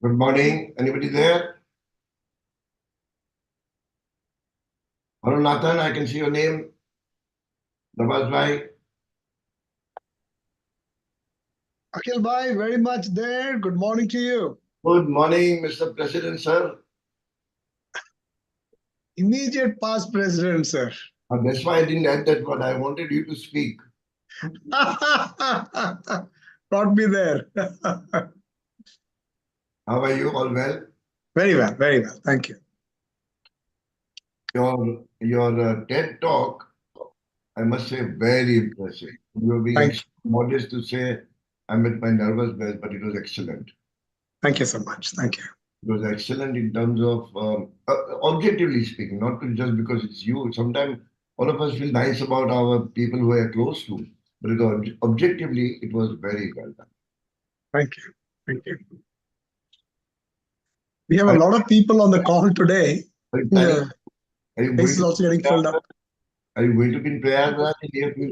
Good morning. Anybody there? Hello, Nathan. I can see your name. Nawaz Bhai. Akhil Bhai, very much there. Good morning to you. Good morning, Mr. President, sir. Immediate past president, sir. That's why I didn't add that word. I wanted you to speak. Brought me there. How are you? All well? Very well, very well. Thank you. Your TED talk, I must say, very impressive. You were being modest to say I'm at my nervous best, but it was excellent. Thank you so much. Thank you. It was excellent in terms of objectively speaking, not just because it's you. Sometimes all of us feel nice about our people who are close to, but objectively, it was very well done. Thank you. Thank you. We have a lot of people on the call today. The place is also getting filled up. Are you going to be in Prayagraj in near future?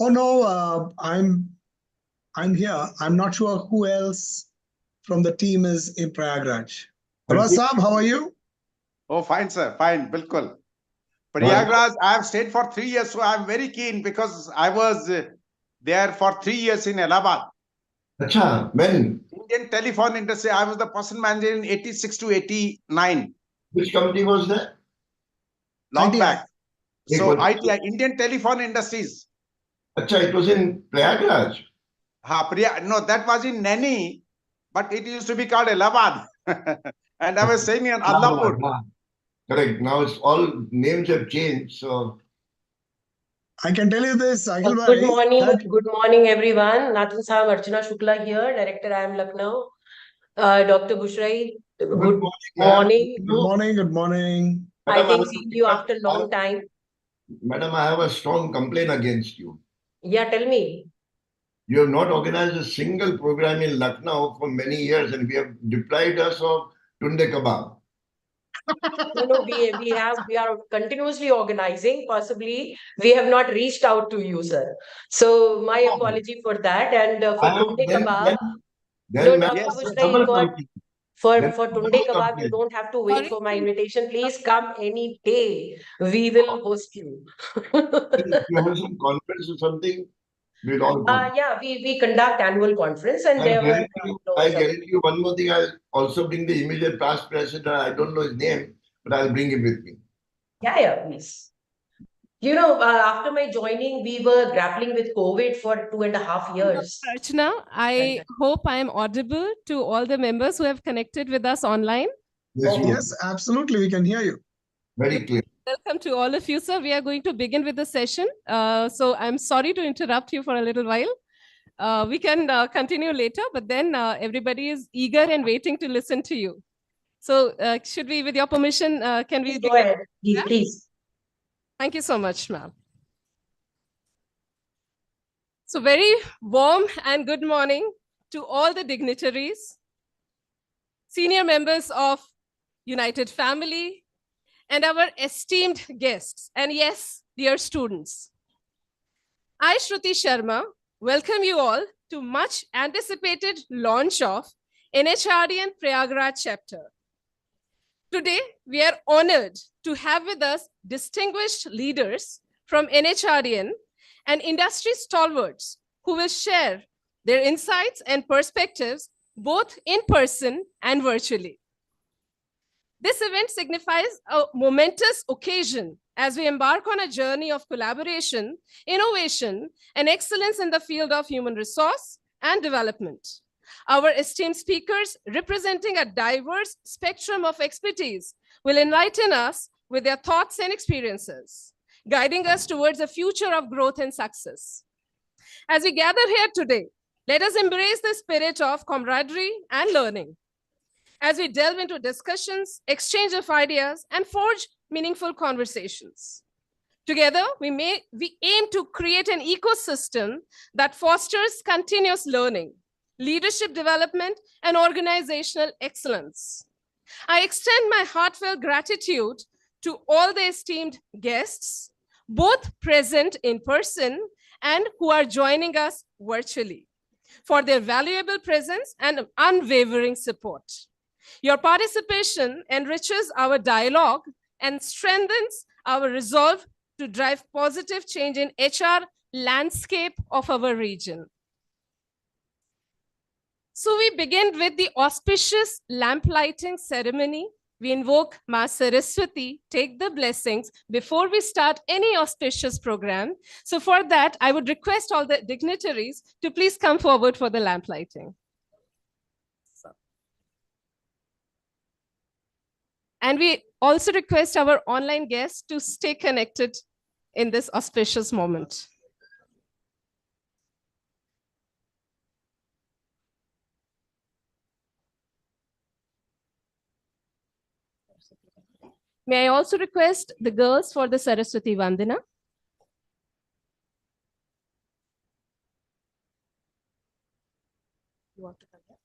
Oh no, I'm here. I'm not sure who else from the team is in Prayagraj. Nawaz Saab, how are you? Oh, fine, sir. Fine, bilkul. Prayagraj, I have stayed for 3 years, so I'm very keen because I was there for 3 years in Allahabad. Acha, when? Indian telephone industry. I was the person manager in 86 to 89. Which company was that? Long back. So ITI, Indian Telephone Industries. Acha, it was in Prayagraj. No, that was in Naini, but it used to be called Allahabad. And I was saying in Allahpur. Correct. Now it's all names have changed. So I can tell you this, Akhil Good bhai, morning, that good morning, everyone. Nathan Saab Archana Shukla here, Director IIM Lucknow. Dr. Bushrai, good good morning, ma'am. morning. good morning, good morning. I Madam, think seeing you after a long time. Madam, I have a strong complaint against you. Yeah, tell me. You have not organized a single program in Lucknow for many years, and we have deprived us of tunde kebab. No, we are continuously organizing. Possibly we have not reached out to you, sir. So my apology for that. And I for have Tunde Kebab, then no, ma'am, Dr. Yes, sir. Bushrai, you double got complaint. for Then Tunde double Kebab, you complaint. don't have to wait Sorry. for my invitation. Please come any day. We will host you. If you have some conference or something, we'll all go. Yeah, we conduct annual conference and there were I some, guarantee you one more thing. I'll also bring the immediate past president. I don't know his name, but I'll bring him with me. yeah, please. You know, after my joining, we were grappling with COVID for 2.5 years. Archana, I hope I am audible to all the members who have connected with us online. Yes, you are. Yes, absolutely, we can hear you. Very clear. Welcome to all of you, sir. We are going to begin with the session. So I'm sorry to interrupt you for a little while. We can continue later, but then everybody is eager and waiting to listen to you. So should we, with your permission, can we Please go begin? ahead, please, Yeah? please. Thank you so much, ma'am. So very warm and good morning to all the dignitaries, senior members of United Family, and our esteemed guests, and yes, dear students. I, Shruti Sharma, welcome you all to much anticipated launch of NHRDN Prayagraj chapter. Today, we are honored to have with us distinguished leaders from NHRDN and industry stalwarts who will share their insights and perspectives both in person and virtually. This event signifies a momentous occasion as we embark on a journey of collaboration, innovation, and excellence in the field of human resource and development. Our esteemed speakers, representing a diverse spectrum of expertise, will enlighten us with their thoughts and experiences, guiding us towards a future of growth and success. As we gather here today, let us embrace the spirit of camaraderie and learning. As we delve into discussions, exchange of ideas, and forge meaningful conversations. Together, we aim to create an ecosystem that fosters continuous learning, leadership development, and organizational excellence. I extend my heartfelt gratitude to all the esteemed guests, both present in person and who are joining us virtually, for their valuable presence and unwavering support. Your participation enriches our dialogue and strengthens our resolve to drive positive change in HR landscape of our region. So we begin with the auspicious lamp lighting ceremony. We invoke Ma Saraswati, take the blessings before we start any auspicious program. So for that, I would request all the dignitaries to please come forward for the lamp lighting. And we also request our online guests to stay connected in this auspicious moment. May I also request the girls for the Saraswati Vandana? You want to come here?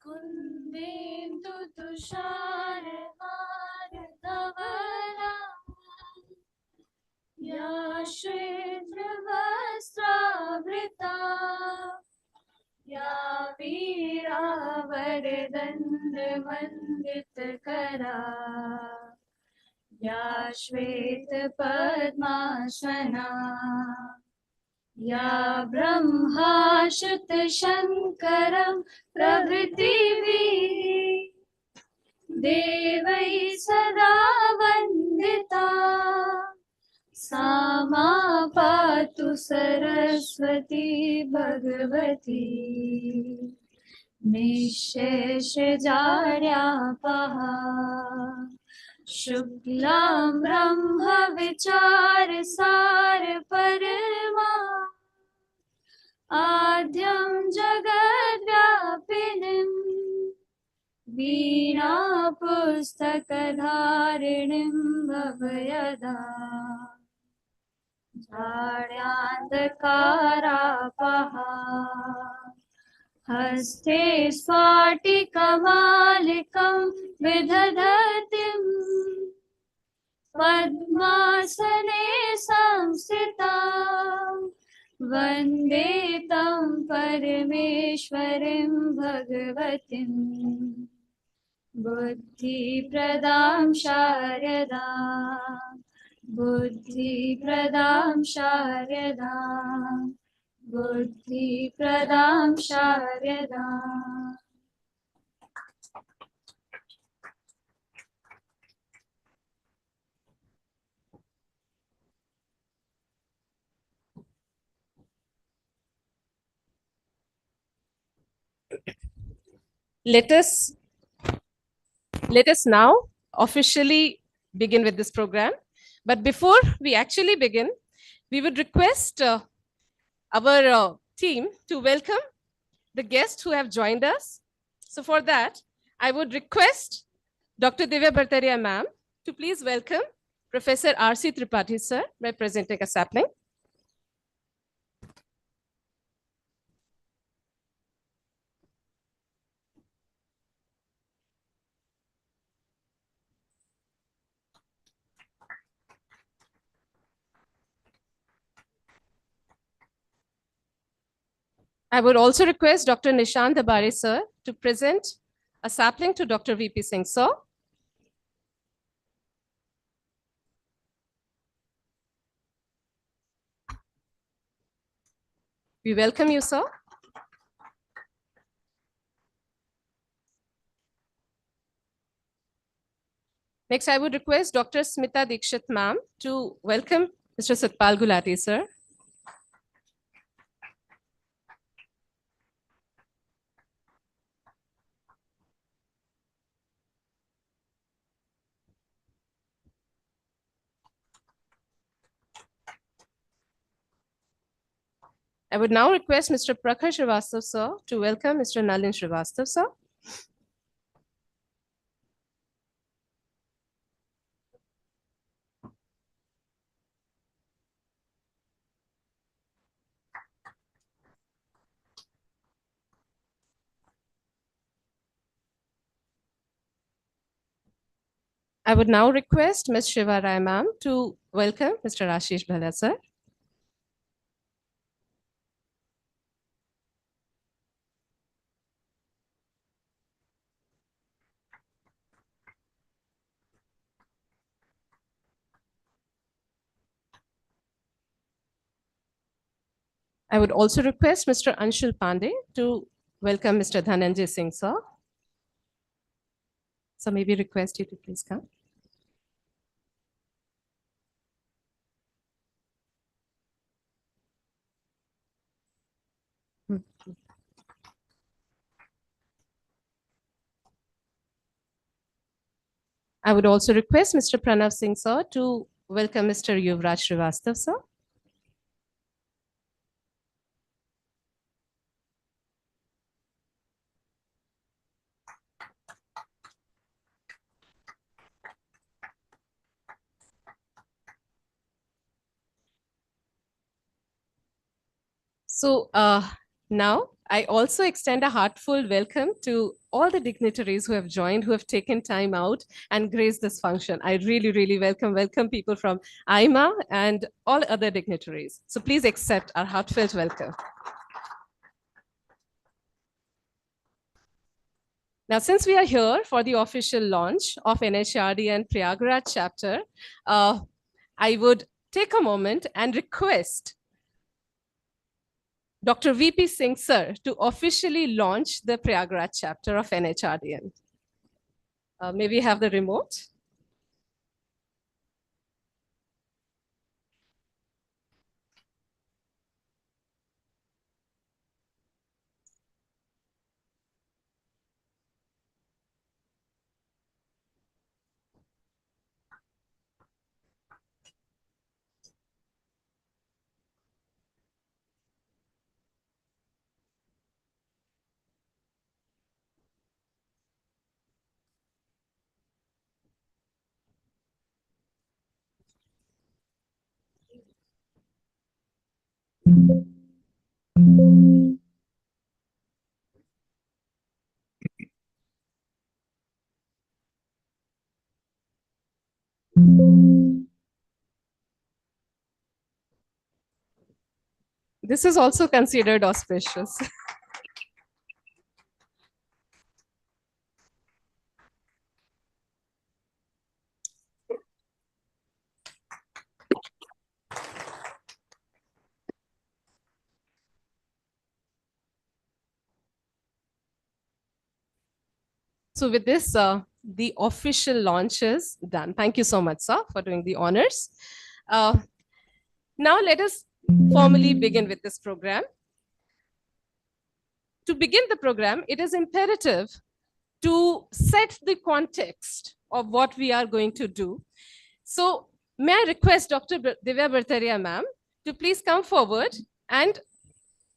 Kundendu tushar har dhawala ya shridra vastravrita ya veera vardanda vandit kara ya shvet padmasana या ब्रह्माशुत शंकरं प्रभृतिभिः देवैः सदा वन्दिता मा पातु सरस्वती भगवती निःशेषजाड्यापहा शुक्लां ब्रह्म विचार सार परमा आद्यं जगद्व्यापिनीं वीणा पुस्तकधारिणीं भवयदा जाड्यान्धकारापहा हस्ते स्फाटिकमालिकं विदधतीं पद्मासने संस्थितां वन्दे तं परमेश्वरीं भगवतीं बुद्धिप्रदां शारदां बुद्धिप्रदां शारदां बुद्धिप्रदां शारदाम् Let us now officially begin with this program. But before we actually begin, we would request our team to welcome the guests who have joined us. So for that, I would request Dr. Divya Bhartaria ma'am to please welcome Professor R.C. Tripathi sir by presenting a sapling. I would also request Dr. Nishant Dabare sir to present a sapling to Dr. V.P. Singh sir. We welcome you, sir. Next, I would request Dr. Smita Dikshit ma'am to welcome Mr. Satpal Gulati sir. I would now request Mr. Prakhar Srivastav sir to welcome Mr. Nalin Srivastav sir. I would now request Ms. Shiva Rai ma'am to welcome Mr. Ashish Bhala sir. I would also request Mr. Anshul Pandey to welcome Mr. Dhananjay Singh sir. So maybe request you to please come. I would also request Mr. Pranav Singh sir to welcome Mr. Yuvraj Srivastav sir. So now I also extend a heartfelt welcome to all the dignitaries who have joined, who have taken time out and graced this function. I really, really welcome people from IMA and all other dignitaries. So please accept our heartfelt welcome. Now, since we are here for the official launch of NHRDN Prayagraj chapter, I would take a moment and request Dr. V.P. Singh sir to officially launch the Prayagraj chapter of NHRDN. May we have the remote? This is also considered auspicious. So with this, the official launch is done. Thank you so much, sir, for doing the honors. Now let us formally begin with this program. To begin the program, it is imperative to set the context of what we are going to do. So may I request Dr. Divya Bartaria ma'am to please come forward and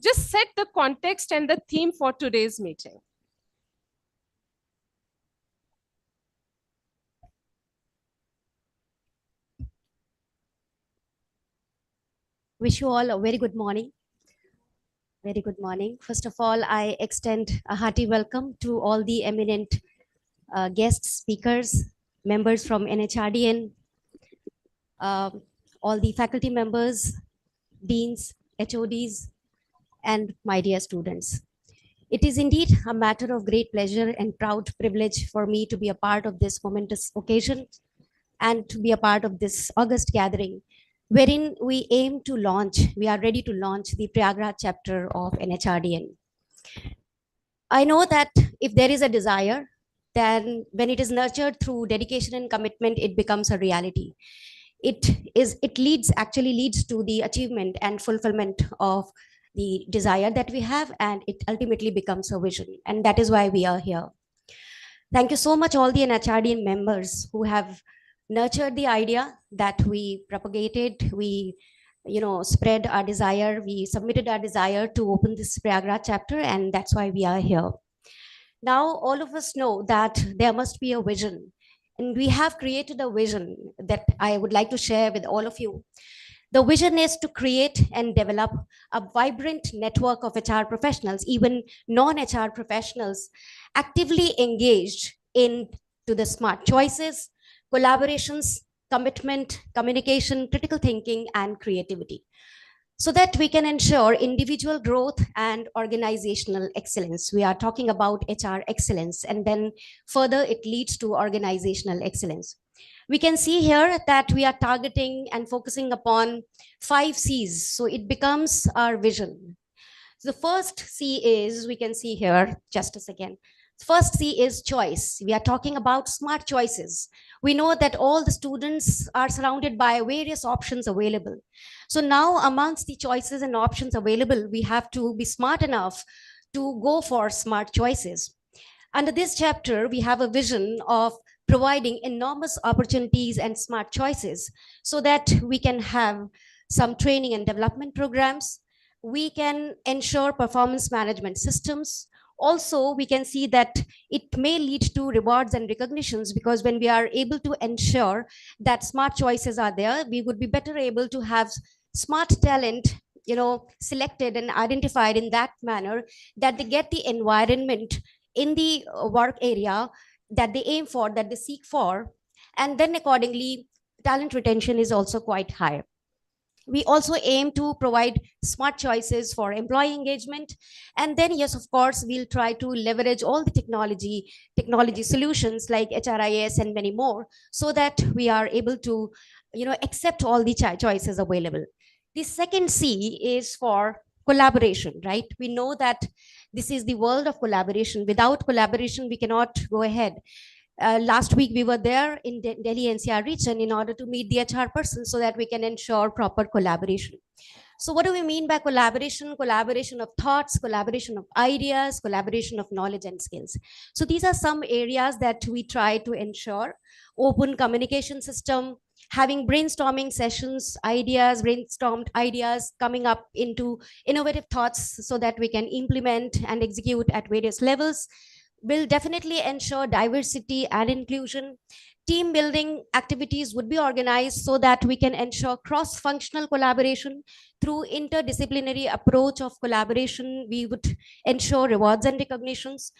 just set the context and the theme for today's meeting. Wish you all a very good morning. Very good morning. First of all, I extend a hearty welcome to all the eminent guest speakers, members from NHRDN, all the faculty members, deans, HODs, and my dear students. It is indeed a matter of great pleasure and proud privilege for me to be a part of this momentous occasion and to be a part of this august gathering, wherein we aim to launch, we are ready to launch the Prayagraj chapter of NHRDN. I know that if there is a desire, then when it is nurtured through dedication and commitment, it becomes a reality. It actually leads to the achievement and fulfillment of the desire that we have, and it ultimately becomes a vision. And that is why we are here. Thank you so much, all the NHRDN members who have nurtured the idea that we propagated, we spread our desire, we submitted our desire to open this Prayagraj chapter, and that's why we are here. Now, all of us know that there must be a vision, and we have created a vision that I would like to share with all of you. The vision is to create and develop a vibrant network of HR professionals, even non-HR professionals, actively engaged into the smart choices, collaborations, commitment, communication, critical thinking, and creativity, so that we can ensure individual growth and organizational excellence. We are talking about HR excellence, and then further it leads to organizational excellence. We can see here that we are targeting and focusing upon 5 C's. So it becomes our vision. So the first C is, we can see here, just a second. First C is choice. We are talking about smart choices. We know that all the students are surrounded by various options available. So now amongst the choices and options available, we have to be smart enough to go for smart choices. Under this chapter, we have a vision of providing enormous opportunities and smart choices so that we can have some training and development programs. We can ensure performance management systems. Also, we can see that it may lead to rewards and recognitions, because when we are able to ensure that smart choices are there, we would be better able to have smart talent selected and identified in that manner that they get the environment in the work area that they aim for, that they seek for, and then accordingly, talent retention is also quite high. We also aim to provide smart choices for employee engagement. And then, yes, of course, we'll try to leverage all the technology solutions like HRIS and many more, so that we are able to, accept all the choices available. The second C is for collaboration, right? We know that this is the world of collaboration. Without collaboration, we cannot go ahead. Last week, we were there in Delhi NCR region in order to meet the HR person so that we can ensure proper collaboration. So what do we mean by collaboration? Collaboration of thoughts, collaboration of ideas, collaboration of knowledge and skills. So these are some areas that we try to ensure. Open communication system, having brainstorming sessions, brainstormed ideas coming up into innovative thoughts so that we can implement and execute at various levels, will definitely ensure diversity and inclusion. Team building activities would be organized so that we can ensure cross-functional collaboration. Through interdisciplinary approach of collaboration, we would ensure rewards and recognitions.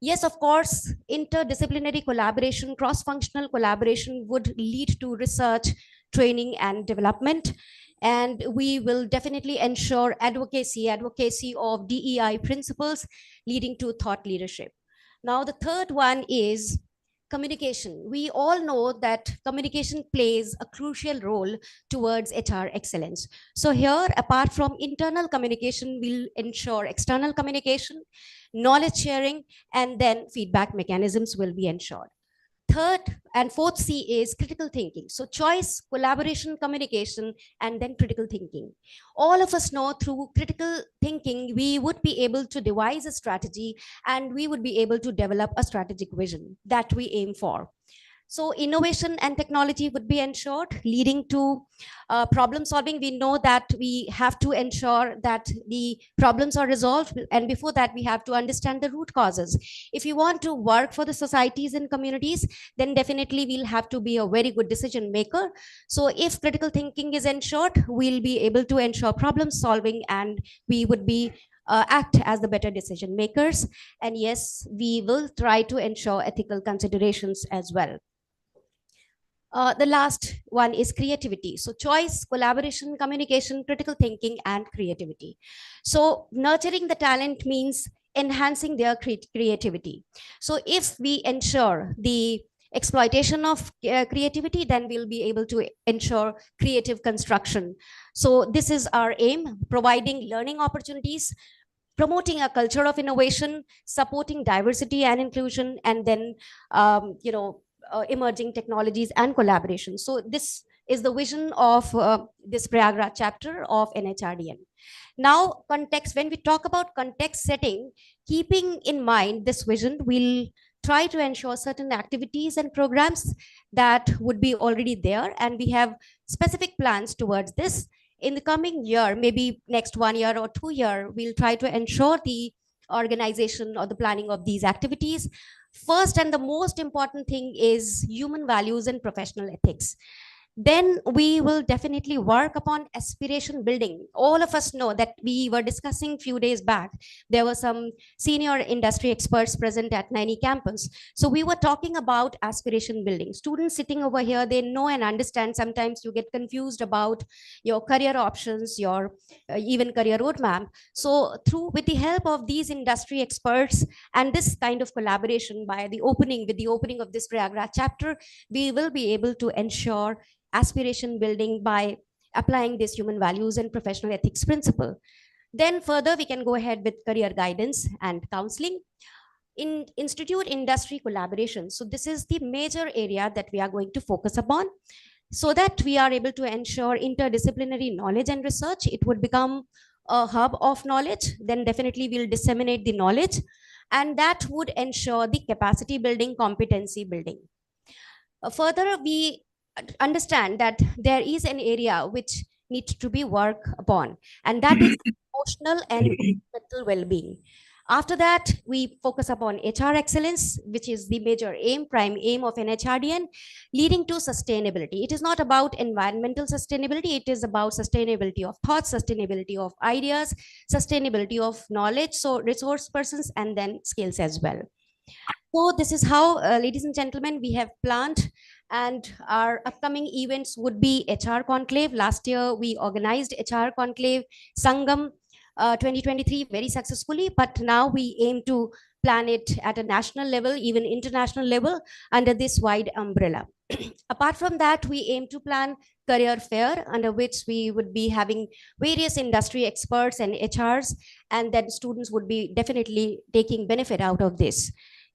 Yes, of course, interdisciplinary collaboration, cross-functional collaboration would lead to research, training, and development. And we will definitely ensure advocacy of DEI principles leading to thought leadership. Now, the third one is communication. We all know that communication plays a crucial role towards HR excellence. So here, apart from internal communication, we'll ensure external communication, knowledge sharing, and then feedback mechanisms will be ensured. Third and fourth C is critical thinking. So choice, collaboration, communication, and then critical thinking. All of us know through critical thinking, we would be able to devise a strategy and we would be able to develop a strategic vision that we aim for. So innovation and technology would be ensured, leading to problem solving. We know that we have to ensure that the problems are resolved. And before that, we have to understand the root causes. If you want to work for the societies and communities, then definitely we'll have to be a very good decision maker. So if critical thinking is ensured, we'll be able to ensure problem solving and we would be act as the better decision makers. And yes, we will try to ensure ethical considerations as well. The last one is creativity. So choice, collaboration, communication, critical thinking, and creativity. So nurturing the talent means enhancing their creativity. So if we ensure the exploitation of creativity, then we'll be able to ensure creative construction. So this is our aim, providing learning opportunities, promoting a culture of innovation, supporting diversity and inclusion, and then emerging technologies and collaboration. So this is the vision of this Prayagraj chapter of NHRDN. Now, context, when we talk about context setting, keeping in mind this vision, we'll try to ensure certain activities and programs that would be already there, and we have specific plans towards this. In the coming year, maybe next 1 year or 2 year, we'll try to ensure the organization or the planning of these activities. First and the most important thing is human values and professional ethics. Then we will definitely work upon aspiration building. All of us know that we were discussing a few days back. There were some senior industry experts present at Naini campus. So we were talking about aspiration building. Students sitting over here, they know and understand. Sometimes you get confused about your career options, your even career roadmap. So with the help of these industry experts and this kind of collaboration with the opening of this Prayagraj chapter, we will be able to ensure aspiration building by applying this human values and professional ethics principle. Then further, we can go ahead with career guidance and counseling. In institute industry collaboration. So this is the major area that we are going to focus upon so that we are able to ensure interdisciplinary knowledge and research. It would become a hub of knowledge. Then definitely we'll disseminate the knowledge, and that would ensure the capacity building, competency building. Further, we understand that there is an area which needs to be worked upon, and that is emotional and mental well-being. After that, we focus upon HR excellence, which is the major prime aim of NHRDN, leading to sustainability. It is not about environmental sustainability, it is about sustainability of thoughts, sustainability of ideas, sustainability of knowledge, so resource persons, and then skills as well. So this is how, ladies and gentlemen, we have planned, and our upcoming events would be HR Conclave. Last year, we organized HR Conclave Sangam 2023 very successfully, but now we aim to plan it at a national level, even international level, under this wide umbrella. Apart from that, we aim to plan career fair, under which we would be having various industry experts and HRs, and then students would be definitely taking benefit out of this.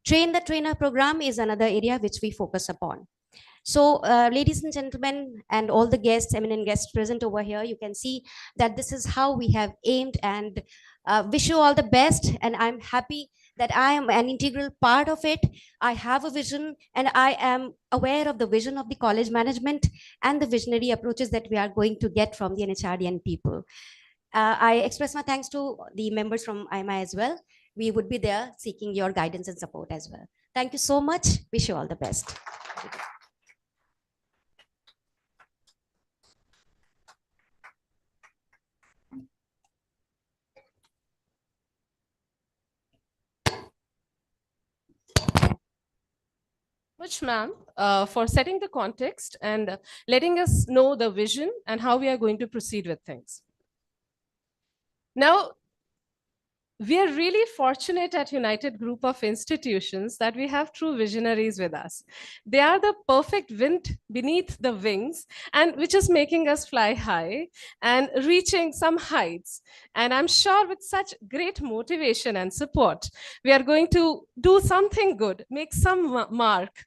Train the Trainer program is another area which we focus upon. So, ladies and gentlemen, and all the guests, eminent guests present over here, you can see that this is how we have aimed, and wish you all the best. And I'm happy that I am an integral part of it. I have a vision, and I am aware of the vision of the college management and the visionary approaches that we are going to get from the NHRDN people. I express my thanks to the members from IMI as well. We would be there seeking your guidance and support as well. Thank you so much. Wish you all the best. much, ma'am, for setting the context and letting us know the vision and how we are going to proceed with things. Now, we are really fortunate at United Group of Institutions that we have true visionaries with us. They are the perfect wind beneath the wings, and which is making us fly high and reaching some heights. And I'm sure with such great motivation and support, we are going to do something good, make some mark,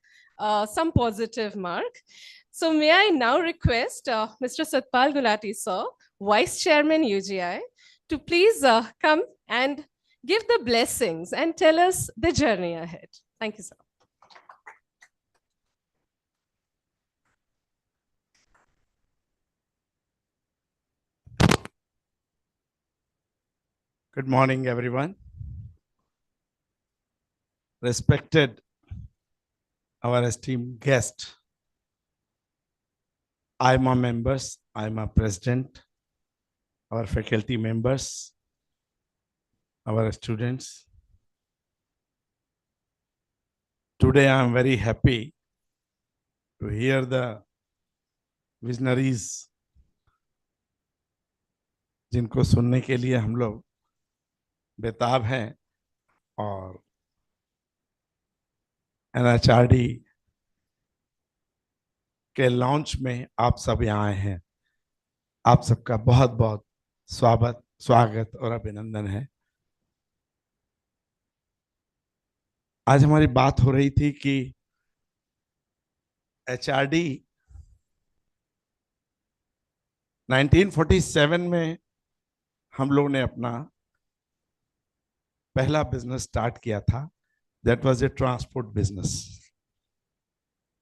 some positive mark. So may I now request Mr. Satpal Gulati, sir, Vice Chairman UGI, to please come and give the blessings and tell us the journey ahead. Thank you, sir. Good morning, everyone. Respected our esteemed guest, IMA members, IMA president, our faculty members, our students. Today I am very happy to hear the visionaries जिनको सुनने के लिए हम लोग बेताब हैं, और NHRD के लॉन्च में आप सब यहाँ आए हैं। आप सबका बहुत बहुत स्वागत और अभिनंदन है। आज हमारी बात हो रही थी कि HRD 1947 में हम लोग ने अपना पहला बिजनेस स्टार्ट किया था। That was a transport business.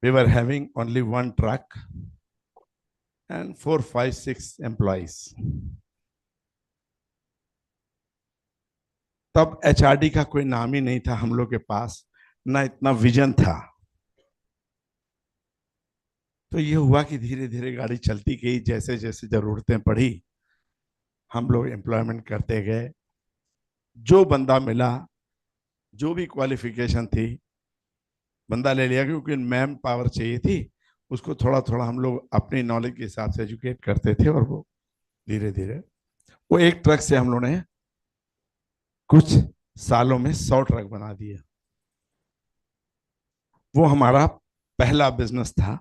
We were having only one truck and 4, 5, 6 employees. तब HRD का कोई नाम ही नहीं था हम लोग के पास, ना इतना विजन था। तो ये हुआ कि धीरे धीरे गाड़ी चलती गई, जैसे जैसे जरूरतें पड़ी हम लोग एम्प्लॉयमेंट करते गए। जो बंदा मिला, जो भी क्वालिफिकेशन थी, बंदा ले लिया, क्योंकि मैन पावर चाहिए थी। उसको थोड़ा थोड़ा हम लोग अपनी नॉलेज के हिसाब से एजुकेट करते थे, और वो धीरे धीरे वो एक ट्रक से हम लोगों ने कुछ सालों में 100 ट्रक बना दिए। वो हमारा पहला बिजनेस था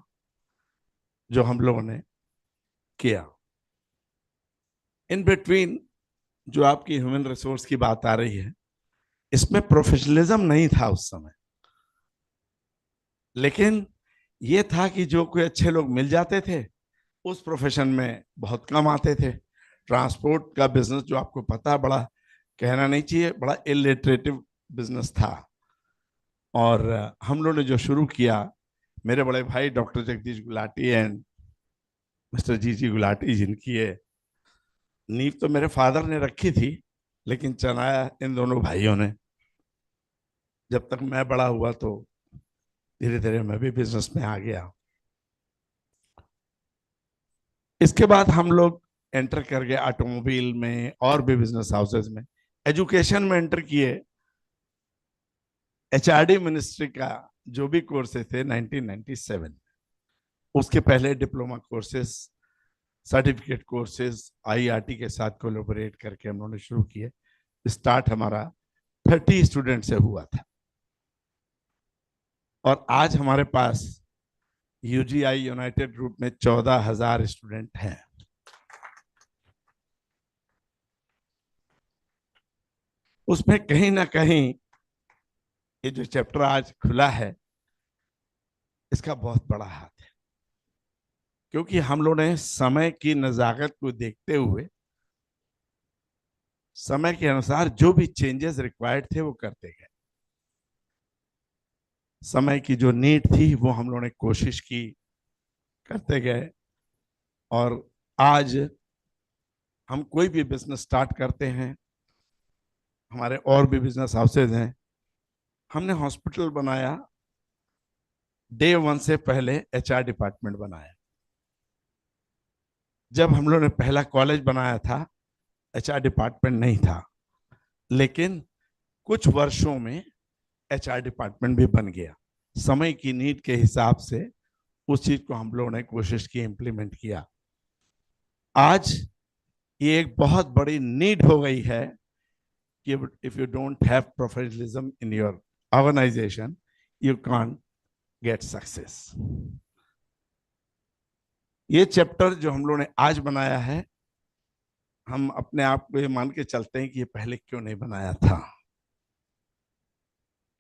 जो हम लोगों ने किया। इन बिटवीन जो आपकी ह्यूमन रिसोर्स की बात आ रही है, इसमें प्रोफेशनलिज्म नहीं था उस समय, लेकिन ये था कि जो कोई अच्छे लोग मिल जाते थे उस प्रोफेशन में बहुत कम आते थे। ट्रांसपोर्ट का बिजनेस, जो आपको पता, बड़ा कहना नहीं चाहिए, बड़ा इलिटरेटिव बिजनेस था। और हम लोगों ने जो शुरू किया, मेरे बड़े भाई doctor Jagdish Gulati and mister G Gulati, जिनकी ये नींव तो मेरे फादर ने रखी थी, लेकिन चलाया इन दोनों भाइयों ने। जब तक मैं बड़ा हुआ तो धीरे धीरे मैं भी बिजनेस में आ गया। इसके बाद हम लोग एंटर कर गए ऑटोमोबाइल में और भी बिजनेस हाउसेस में। एजुकेशन में एंटर किए। HRD मिनिस्ट्री का जो भी कोर्सेज थे 1997, उसके पहले diploma courses, certificate courses IRT के साथ कोलैबोरेट करके हम लोगों ने शुरू किए। स्टार्ट हमारा 30 स्टूडेंट से हुआ था, और आज हमारे पास UGI यूनाइटेड ग्रुप में 14,000 स्टूडेंट हैं। उसमें कहीं ना कहीं ये जो चैप्टर आज खुला है, इसका बहुत बड़ा हाथ है, क्योंकि हम लोगों ने समय की नजाकत को देखते हुए समय के अनुसार जो भी चेंजेस रिक्वायर्ड थे वो करते गए। समय की जो नीड थी वो हम लोगों ने कोशिश की, करते गए। और आज हम कोई भी बिजनेस स्टार्ट करते हैं, हमारे और भी बिजनेस हाउसेज हैं। हमने हॉस्पिटल बनाया, डे 1 से पहले HR डिपार्टमेंट बनाया। जब हम लोगों ने पहला कॉलेज बनाया था, HR डिपार्टमेंट नहीं था, लेकिन कुछ वर्षों में HR डिपार्टमेंट भी बन गया। समय की नीड के हिसाब से उस चीज को हम लोगों ने कोशिश की, इम्प्लीमेंट किया। आज ये एक बहुत बड़ी नीड हो गई है कि if you don't have professionalism in your organisation, you can't get success. ये चैप्टर जो हम लोगों ने आज बनाया है, हम अपने आप को ये मान के चलते हैं कि ये पहले क्यों नहीं बनाया था,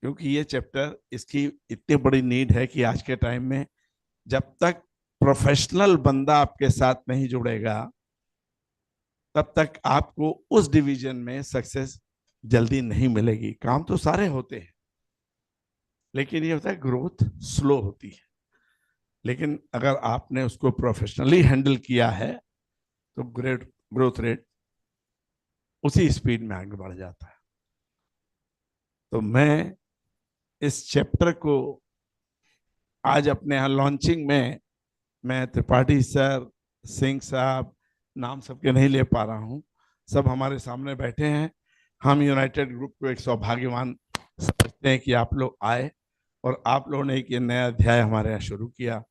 क्योंकि ये चैप्टर, इसकी इतनी बड़ी नीड है कि आज के टाइम में जब तक प्रोफेशनल बंदा आपके साथ नहीं जुड़ेगा, तब तक आपको उस डिवीजन में सक्सेस जल्दी नहीं मिलेगी। काम तो सारे होते हैं, लेकिन ये होता है ग्रोथ स्लो होती है। लेकिन अगर आपने उसको प्रोफेशनली हैंडल किया है तो ग्रोथ रेट उसी स्पीड में आगे बढ़ जाता है। तो मैं इस चैप्टर को आज अपने यहाँ लॉन्चिंग में, मैं त्रिपाठी सर, सिंह साहब, नाम सबके नहीं ले पा रहा हूँ, सब हमारे सामने बैठे हैं। हम यूनाइटेड ग्रुप को एक सौभाग्यवान समझते हैं कि आप लोग आए और आप लोगों ने एक नया अध्याय हमारे यहाँ शुरू किया।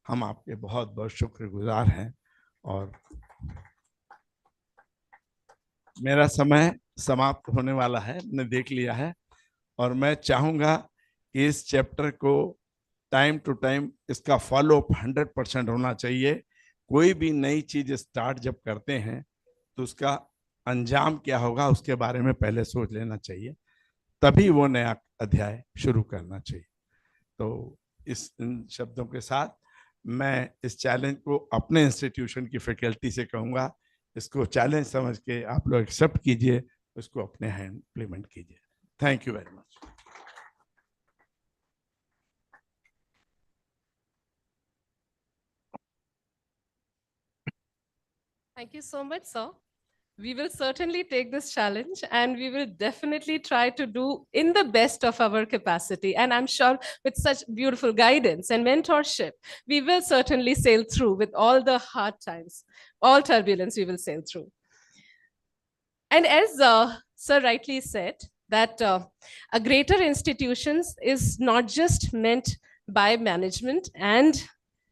हम आपके बहुत बहुत शुक्रगुजार हैं। और मेरा समय समाप्त होने वाला है, मैंने देख लिया है, और मैं चाहूँगा कि इस चैप्टर को टाइम टू टाइम इसका फॉलोअप 100% होना चाहिए। कोई भी नई चीज स्टार्ट जब करते हैं तो उसका अंजाम क्या होगा उसके बारे में पहले सोच लेना चाहिए, तभी वो नया अध्याय शुरू करना चाहिए। तो इन शब्दों के साथ मैं इस चैलेंज को अपने इंस्टीट्यूशन की फैकल्टी से कहूँगा, इसको चैलेंज समझ के आप लोग एक्सेप्ट कीजिए, उसको अपने यहाँ इम्प्लीमेंट कीजिए। Thank you very much. Thank you so much, sir. We will certainly take this challenge and we will definitely try to do in the best of our capacity. And I'm sure with such beautiful guidance and mentorship, we will certainly sail through with all the hard times, all turbulence we will sail through. And as Sir rightly said, that a greater institutions is not just meant by management and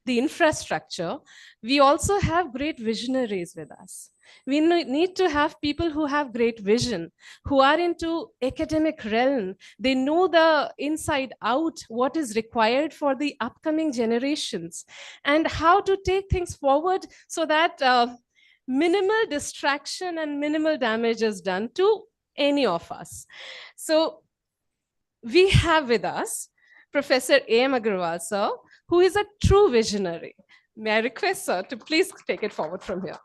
the infrastructure. We also have great visionaries with us. We need to have people who have great vision, who are into academic realm. They know the inside out what is required for the upcoming generations and how to take things forward so that minimal distraction and minimal damage is done to any of us. So we have with us Professor A.M. Agarwal, sir, who is a true visionary. May I request, sir, to please take it forward from here.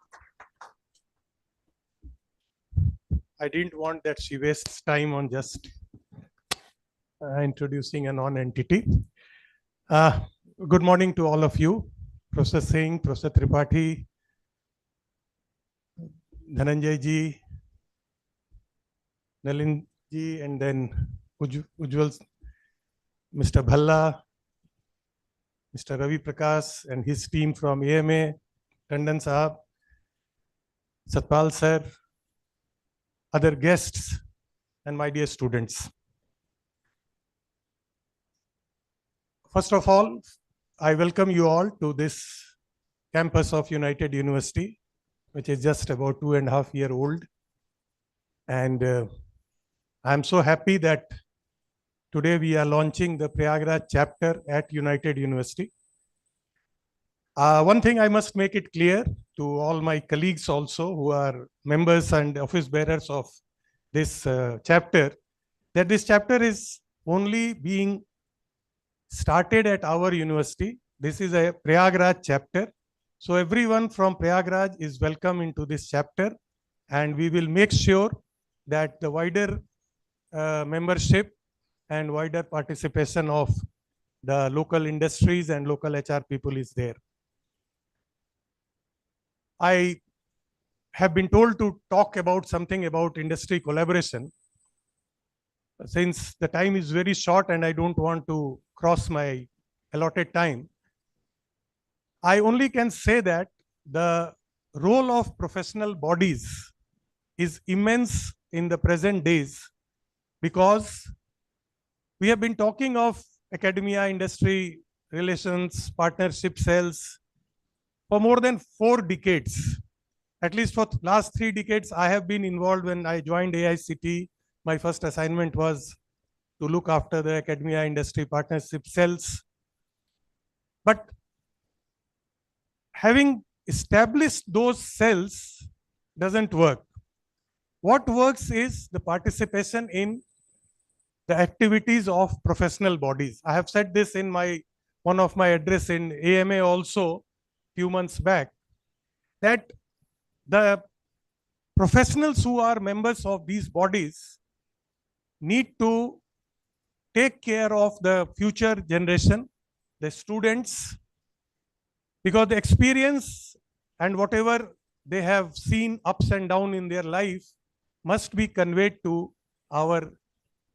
I didn't want that she wastes time on just introducing a non-entity. Good morning to all of you. Professor Singh, Professor Tripathi, Dhananjay ji, Nalin ji, and then Ujjwal, Mr. Bhalla, Mr. Ravi Prakash and his team from AMA, Tandon Sahab, Satpal sir, other guests, and my dear students. First of all, I welcome you all to this campus of United University, which is just about 2.5 years old. And I'm so happy that today we are launching the Prayagraj chapter at United University. One thing I must make it clear to all my colleagues also who are members and office bearers of this chapter, that this chapter is only being started at our university. This is a Prayagraj chapter. So everyone from Prayagraj is welcome into this chapter, and we will make sure that the wider membership and wider participation of the local industries and local HR people is there. I have been told to talk about something about industry collaboration. Since the time is very short and I don't want to cross my allotted time, I only can say that the role of professional bodies is immense in the present days, because we have been talking of academia industry relations partnership cells for more than 4 decades. At least for last 3 decades, I have been involved. When I joined AICT, my first assignment was to look after the academia industry partnership cells. But having established those cells doesn't work. What works is the participation in the activities of professional bodies. I have said this in one of my address in AMA also few months back, that the professionals who are members of these bodies need to take care of the future generation, the students, because the experience and whatever they have seen ups and down in their life must be conveyed to our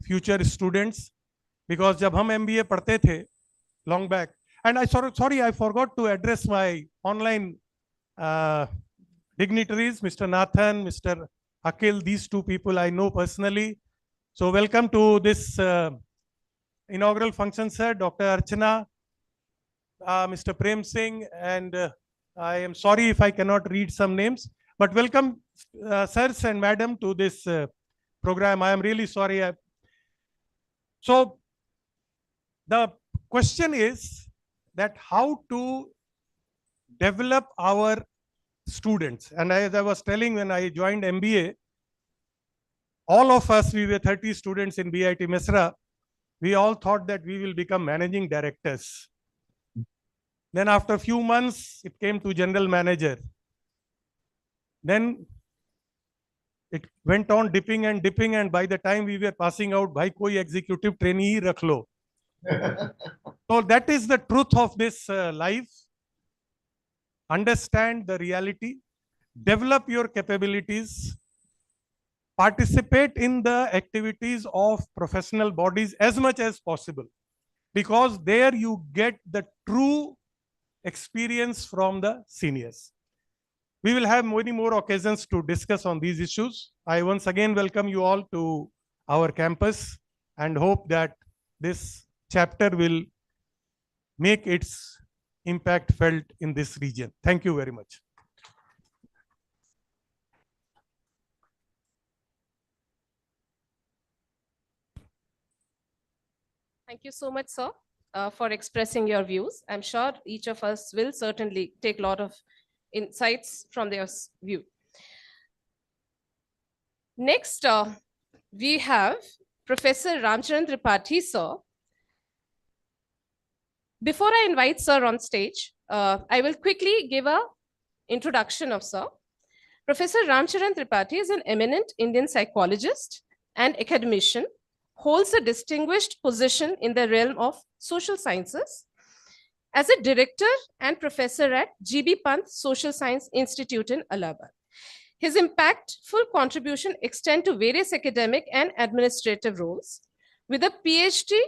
future students. Because jab hum MBA padhte the long back, and I forgot to address my online dignitaries, Mr. Nathan, Mr. Akil. These two people I know personally. So welcome to this inaugural function, sir. Dr. Archana, Mr. Prem Singh, and I am sorry if I cannot read some names, but welcome, sirs and madam, to this program. I am really sorry. So the question is that how to develop our students. And as I was telling, when I joined MBA, all of us, we were 30 students in BIT Mesra. We all thought that we will become managing directors. Then after a few months, it came to general manager. Then it went on dipping, and by the time we were passing out, bhai koi executive trainee hi rakh lo. So that is the truth of this life. Understand the reality, develop your capabilities, participate in the activities of professional bodies as much as possible, because there you get the true experience from the seniors. We will have many more occasions to discuss on these issues. I once again welcome you all to our campus and hope that this chapter will make its impact felt in this region. Thank you very much. Thank you so much, sir, for expressing your views. I'm sure each of us will certainly take a lot of insights from their view. Next, we have Professor Ramcharan Tripathi, sir. Before I invite sir on stage, I will quickly give an introduction of sir. Professor Ramcharan Tripathi is an eminent Indian psychologist and academician, holds a distinguished position in the realm of social sciences as a director and professor at GB Pant Social Science Institute in Allahabad. His impactful contribution extend to various academic and administrative roles. With a PhD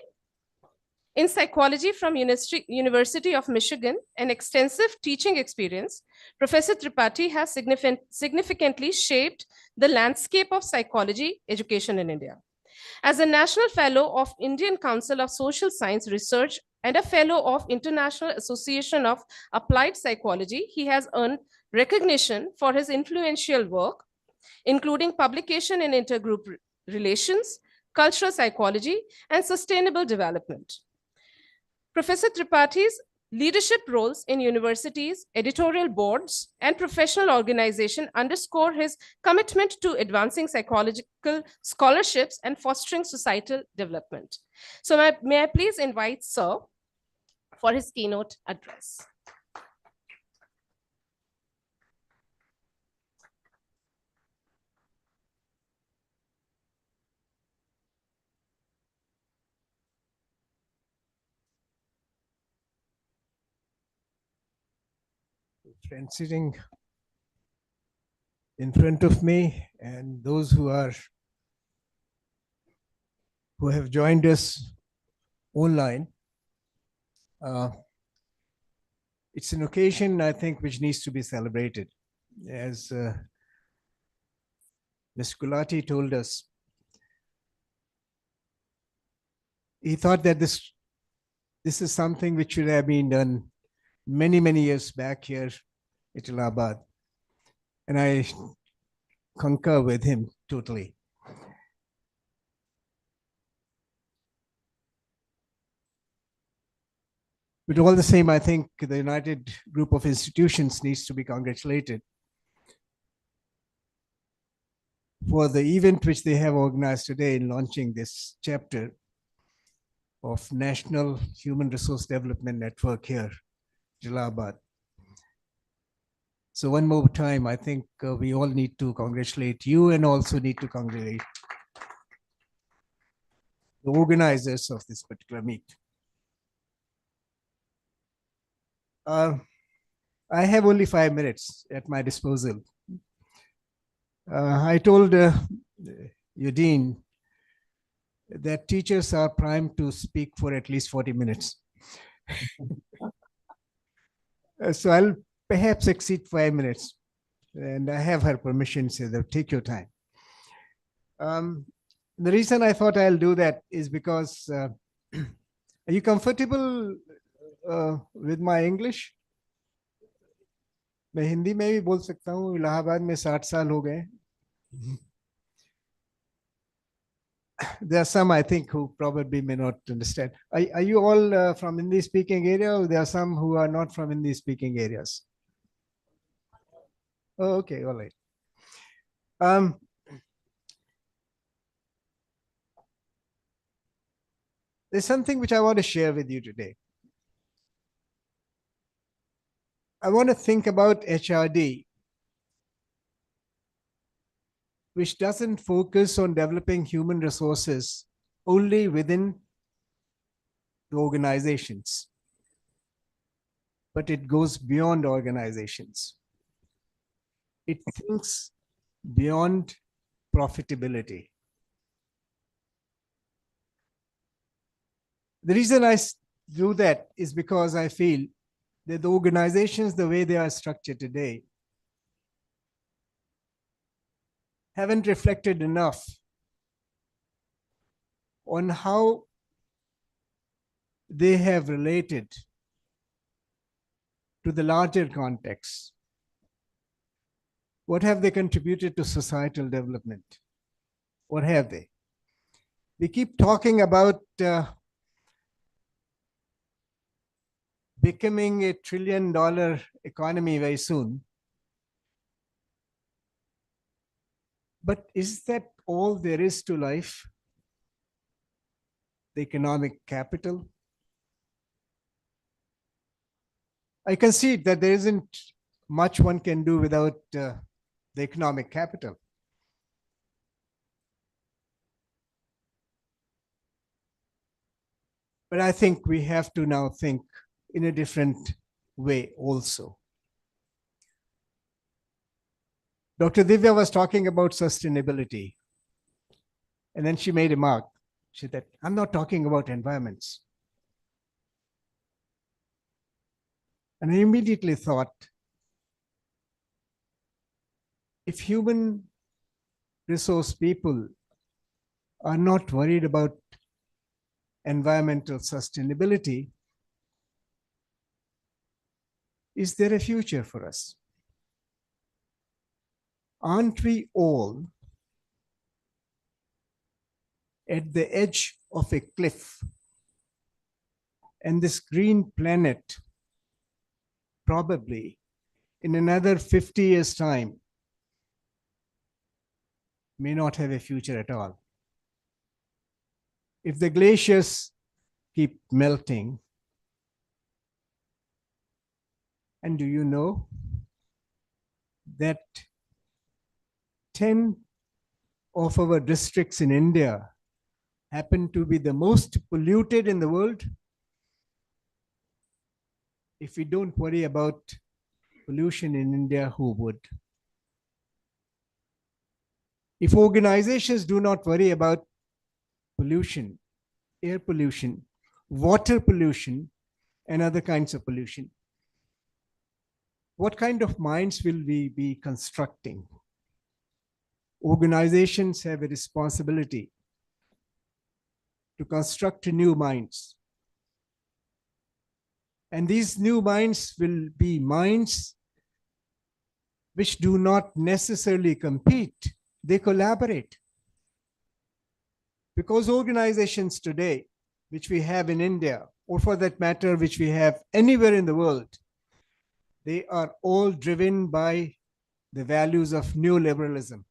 in psychology from University of Michigan and extensive teaching experience, Professor Tripathi has significantly shaped the landscape of psychology education in India. As a National Fellow of Indian Council of Social Science Research and a Fellow of International Association of Applied Psychology, he has earned recognition for his influential work, including publication in intergroup relations, cultural psychology, and sustainable development. Professor Tripathi's leadership roles in universities, editorial boards, and professional organizations underscore his commitment to advancing psychological scholarships and fostering societal development. So may I please invite Sir for his keynote address. Friends sitting in front of me and those who have joined us online. It's an occasion, I think, which needs to be celebrated. As Ms. Gulati told us, he thought that this This is something which should have been done many, many years back here at Allahabad. And I concur with him totally. But all the same, I think the United Group of Institutions needs to be congratulated for the event which they have organized today in launching this chapter of National Human Resource Development Network here, Allahabad. So one more time, I think we all need to congratulate you and also need to congratulate the organizers of this particular meet. I have only 5 minutes at my disposal. I told your dean that teachers are primed to speak for at least 40 minutes. So I'll perhaps exceed 5 minutes. And I have her permission, so take your time. The reason I thought I'll do that is because, are you comfortable with my English? मैं हिंदी में भी बोल सकता हूँ, इलाहाबाद में 60 साल हो गए. There are some, I think, who probably may not understand. Are you all from Hindi speaking area, or there are some who are not from Hindi speaking areas? Oh, okay, all right. There's something which I want to share with you today. I want to think about HRD, which doesn't focus on developing human resources only within the organizations, but it goes beyond organizations. It thinks beyond profitability. The reason I do that is because I feel that the organizations, the way they are structured today, haven't reflected enough on how they have related to the larger context. What have they contributed to societal development? What have they? We keep talking about becoming a $1 trillion economy very soon. But is that all there is to life? The economic capital? I concede that there isn't much one can do without the economic capital. But I think we have to now think in a different way also. Dr. Divya was talking about sustainability. And then she made a remark. She said, I'm not talking about environments. And I immediately thought, if human resource people are not worried about environmental sustainability, is there a future for us? Aren't we all at the edge of a cliff? And this green planet, probably in another 50 years' time, may not have a future at all. If the glaciers keep melting, and do you know that 10 of our districts in India happen to be the most polluted in the world? If we don't worry about pollution in India, who would? If organizations do not worry about pollution, air pollution, water pollution, and other kinds of pollution, what kind of minds will we be constructing? Organizations have a responsibility to construct new minds, And these new minds will be minds which do not necessarily compete, they collaborate. Because organizations today, which we have in India, or for that matter, which we have anywhere in the world, they are all driven by the values of neoliberalism.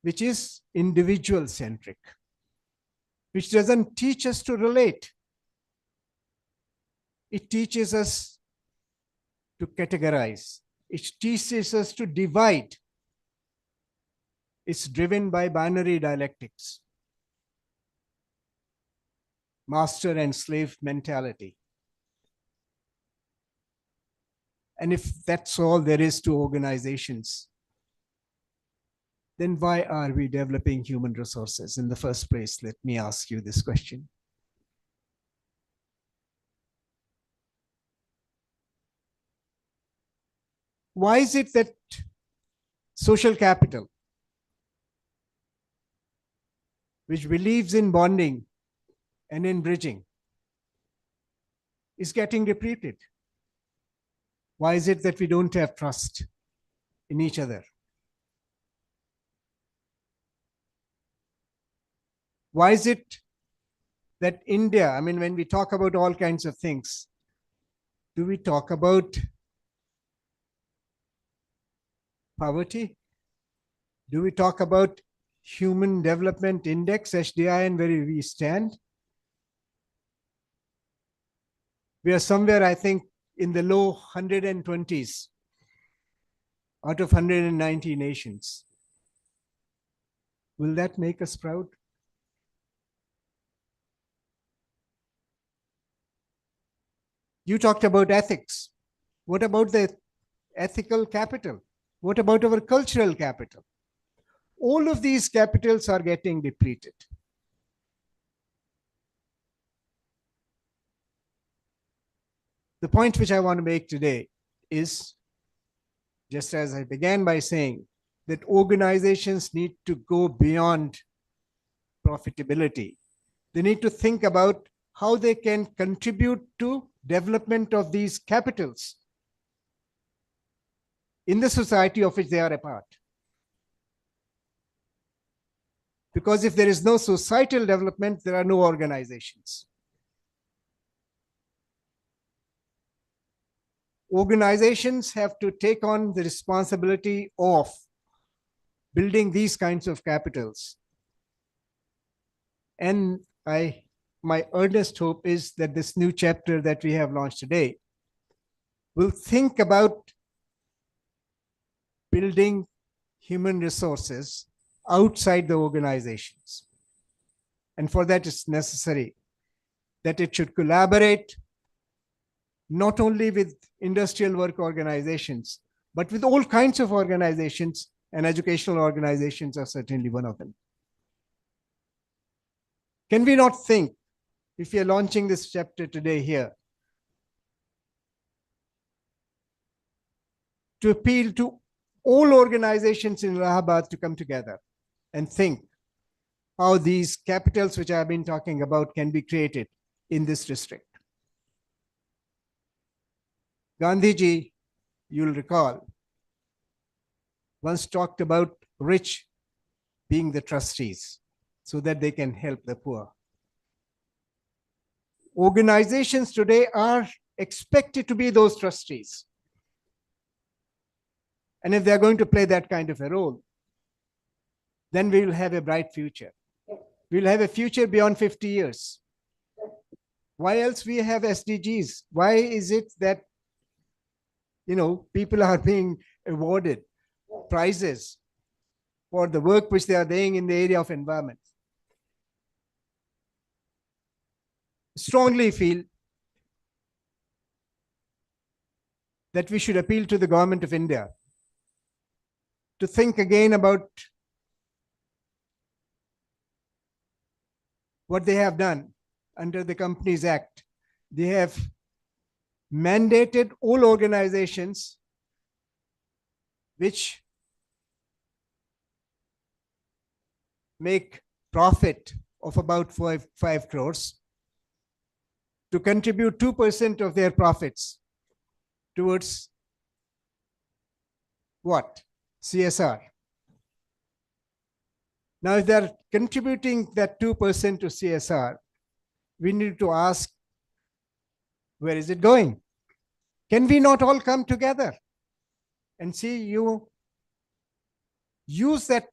Which is individual centric, which doesn't teach us to relate. It teaches us to categorize. It teaches us to divide. It's driven by binary dialectics, master and slave mentality. And if that's all there is to organizations, then why are we developing human resources in the first place? Let me ask you this question. Why is it that social capital, which believes in bonding and in bridging, is getting depleted? Why is it that we don't have trust in each other? Why is it that India, I mean, when we talk about all kinds of things, do we talk about poverty? Do we talk about Human Development Index, HDI, and where we stand? We are somewhere, I think, in the low 120s out of 190 nations. Will that make us proud? You talked about ethics. What about the ethical capital? What about our cultural capital? All of these capitals are getting depleted. The point which I want to make today is, just as I began by saying, that organizations need to go beyond profitability. They need to think about how they can contribute to development of these capitals in the society of which they are a part. Because if there is no societal development, there are no organizations. Organizations have to take on the responsibility of building these kinds of capitals. And my earnest hope is that this new chapter that we have launched today will think about building human resources outside the organizations. And for that, it's necessary that it should collaborate not only with industrial work organizations, but with all kinds of organizations, and educational organizations are certainly one of them. Can we not think, if we are launching this chapter today here, to appeal to all organizations in Allahabad to come together and think how these capitals which I have been talking about can be created in this district? Gandhiji, you'll recall, once talked about rich being the trustees so that they can help the poor. Organizations today are expected to be those trustees. And if they're going to play that kind of a role, then we will have a bright future. We'll have a future beyond 50 years. Why else we have SDGs? Why is it that, people are being awarded prizes for the work which they are doing in the area of environment? Strongly feel that we should appeal to the government of India to think again about what they have done under the Companies Act. They have mandated all organizations which make profit of about 5 crores to contribute 2% of their profits towards what? CSR. Now, if they're contributing that 2% to CSR, we need to ask, where is it going? Can we not all come together and see you use that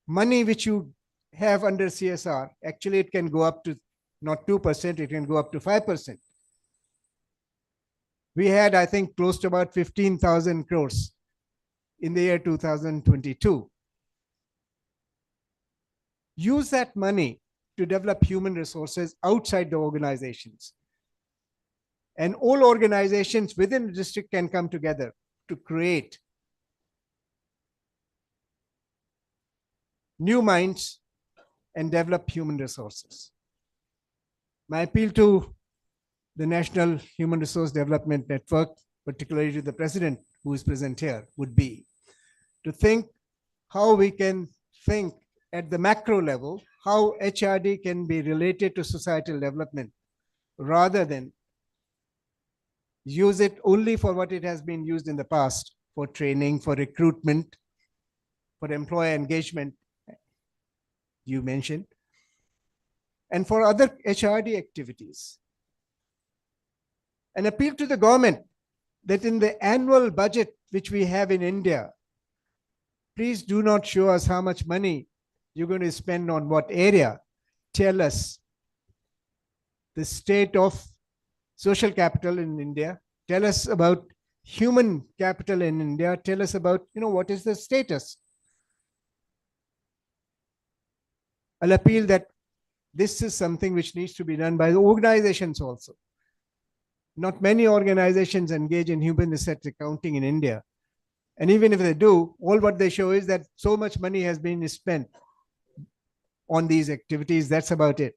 money which you have under CSR? Actually, it can go up to not 2%, it can go up to 5%. We had, I think, close to about 15,000 crores in the year 2022. Use that money to develop human resources outside the organizations. And all organizations within the district can come together to create new minds and develop human resources. My appeal to the National Human Resource Development Network, particularly to the president who is present here, would be to think how we can think at the macro level, how HRD can be related to societal development rather than use it only for what it has been used in the past, for training, for recruitment, for employee engagement, you mentioned, and for other HRD activities. An appeal to the government that in the annual budget which we have in India, please do not show us how much money you're going to spend on what area. Tell us the state of social capital in India. Tell us about human capital in India. Tell us about, what is the status. I'll appeal that this is something which needs to be done by the organizations also. Not many organizations engage in human resource accounting in India. And even if they do, all what they show is that so much money has been spent on these activities. That's about it.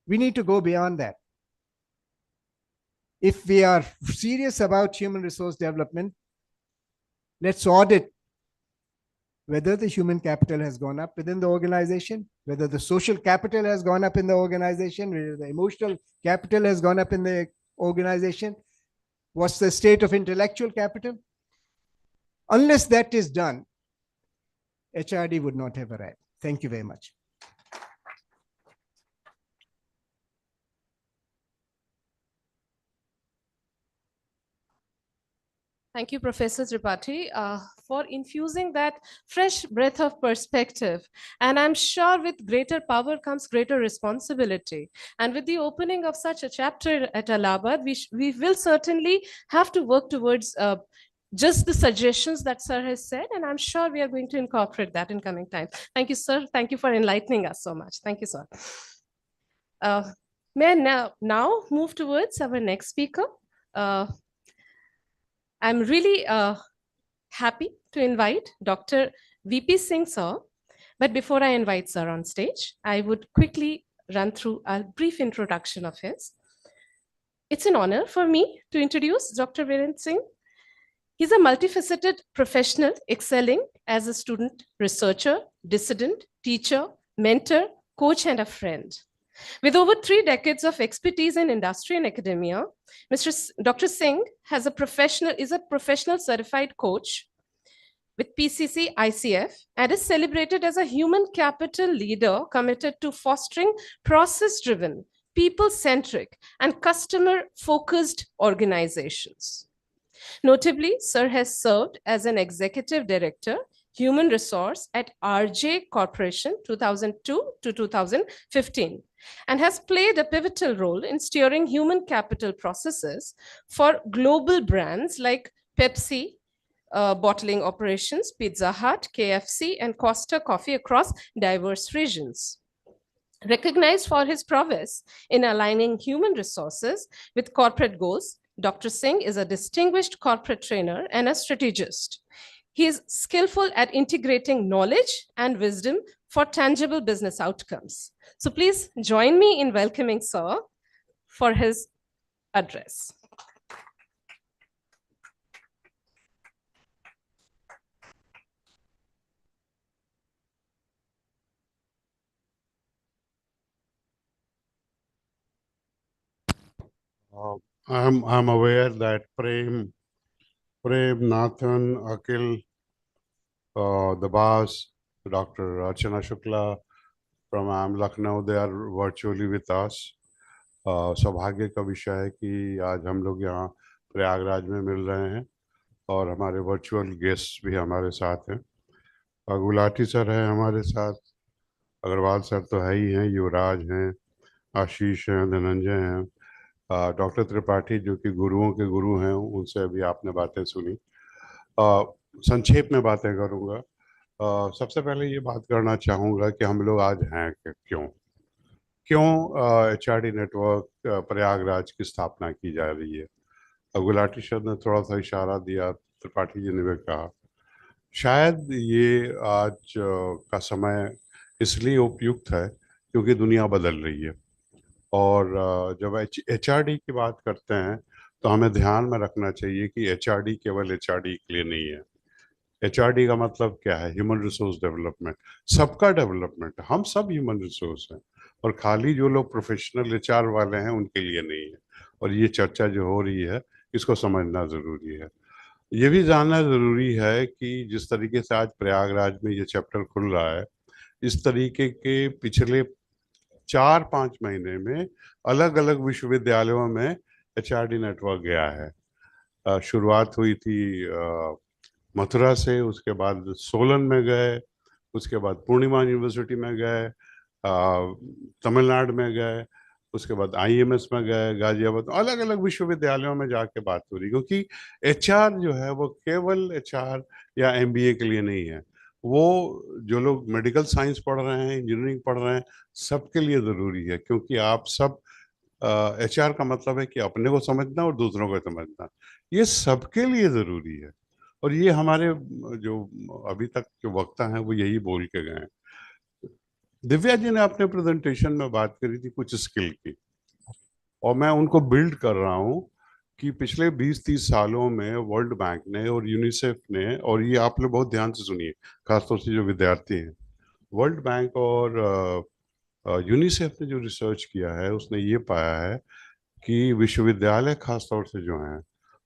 We need to go beyond that. If we are serious about human resource development, let's audit whether the human capital has gone up within the organization, whether the social capital has gone up in the organization, whether the emotional capital has gone up in the organization, what's the state of intellectual capital. Unless that is done, HRD would not have arrived. Thank you very much. Thank you, Professor Tripathi, for infusing that fresh breath of perspective. And I'm sure with greater power comes greater responsibility. And with the opening of such a chapter at Allahabad, we will certainly have to work towards just the suggestions that Sir has said. And I'm sure we are going to incorporate that in coming time. Thank you, Sir. Thank you for enlightening us so much. Thank you, Sir. May I now move towards our next speaker. I'm really happy to invite Dr. VP Singh, sir. But before I invite sir on stage, I would quickly run through a brief introduction of his. It's an honor for me to introduce Dr. Virendra Singh. He's a multifaceted professional excelling as a student, researcher, dissident, teacher, mentor, coach, and a friend. With over 3 decades of expertise in industry and academia, Dr. Singh is a professional certified coach with PCC ICF and is celebrated as a human capital leader committed to fostering process-driven, people-centric, and customer-focused organizations. Notably, Sir has served as an executive director, human resource at RJ Corporation 2002 to 2015, and has played a pivotal role in steering human capital processes for global brands like Pepsi, bottling operations, Pizza Hut, KFC, and Costa Coffee across diverse regions. Recognized for his prowess in aligning human resources with corporate goals, Dr. Singh is a distinguished corporate trainer and a strategist. He is skillful at integrating knowledge and wisdom for tangible business outcomes. So please join me in welcoming Sir for his address. I'm aware that Prem, Nathan, Akil, the boss, Dr. Archana Shukla from Lucknow, they are virtually with us. सौभाग्य का विषय है कि आज हम लोग यहाँ प्रयागराज में मिल रहे हैं और हमारे वर्चुअल गेस्ट भी हमारे साथ हैं। गुलाटी सर हैं हमारे साथ, अग्रवाल सर तो है ही हैं, युवराज हैं, आशीष हैं, धनंजय हैं, डॉक्टर त्रिपाठी जो कि गुरुओं के गुरु हैं, उनसे अभी आपने बातें सुनी। संक्षेप में बातें करूंगा। सबसे पहले ये बात करना चाहूँगा कि हम लोग आज हैं क्यों HRD नेटवर्क प्रयागराज की स्थापना की जा रही है। गुलाटी सर ने थोड़ा सा इशारा दिया, त्रिपाठी जी ने भी कहा, शायद ये आज का समय इसलिए उपयुक्त है क्योंकि दुनिया बदल रही है और जब HRD की बात करते हैं तो हमें ध्यान में रखना चाहिए कि HRD केवल HRD के लिए नहीं है। HRD का मतलब क्या है? ह्यूमन रिसोर्स डेवलपमेंट, सबका डेवलपमेंट। हम सब ह्यूमन रिसोर्स हैं और खाली जो लोग प्रोफेशनल HR वाले हैं उनके लिए नहीं है। और ये चर्चा जो हो रही है इसको समझना जरूरी है। ये भी जानना जरूरी है कि जिस तरीके से आज प्रयागराज में ये चैप्टर खुल रहा है, इस तरीके के पिछले 4-5 महीने में अलग अलग विश्वविद्यालयों में HRD नेटवर्क गया है। शुरुआत हुई थी मथुरा से, उसके बाद सोलन में गए, उसके बाद पूर्णिमा यूनिवर्सिटी में गए, तमिलनाडु में गए, उसके बाद IMS में गए, गाजियाबाद, अलग अलग विश्वविद्यालयों में जाके बात हो रही, क्योंकि HR जो है वो केवल HR या MBA के लिए नहीं है, वो जो लोग मेडिकल साइंस पढ़ रहे हैं, इंजीनियरिंग पढ़ रहे हैं, सबके लिए ज़रूरी है। क्योंकि आप सब HR का मतलब है कि अपने को समझना और दूसरों को समझना, ये सबके लिए ज़रूरी है। और ये हमारे जो अभी तक जो वक्ता हैं वो यही बोल के गए। दिव्या जी ने अपने प्रेजेंटेशन में बात करी थी कुछ स्किल की, और मैं उनको बिल्ड कर रहा हूँ कि पिछले 20-30 सालों में वर्ल्ड बैंक ने और यूनिसेफ ने, और ये आप लोग बहुत ध्यान से सुनिए, खासतौर से जो विद्यार्थी हैं, वर्ल्ड बैंक और यूनिसेफ ने जो रिसर्च किया है उसने ये पाया है कि विश्वविद्यालय खासतौर से जो हैं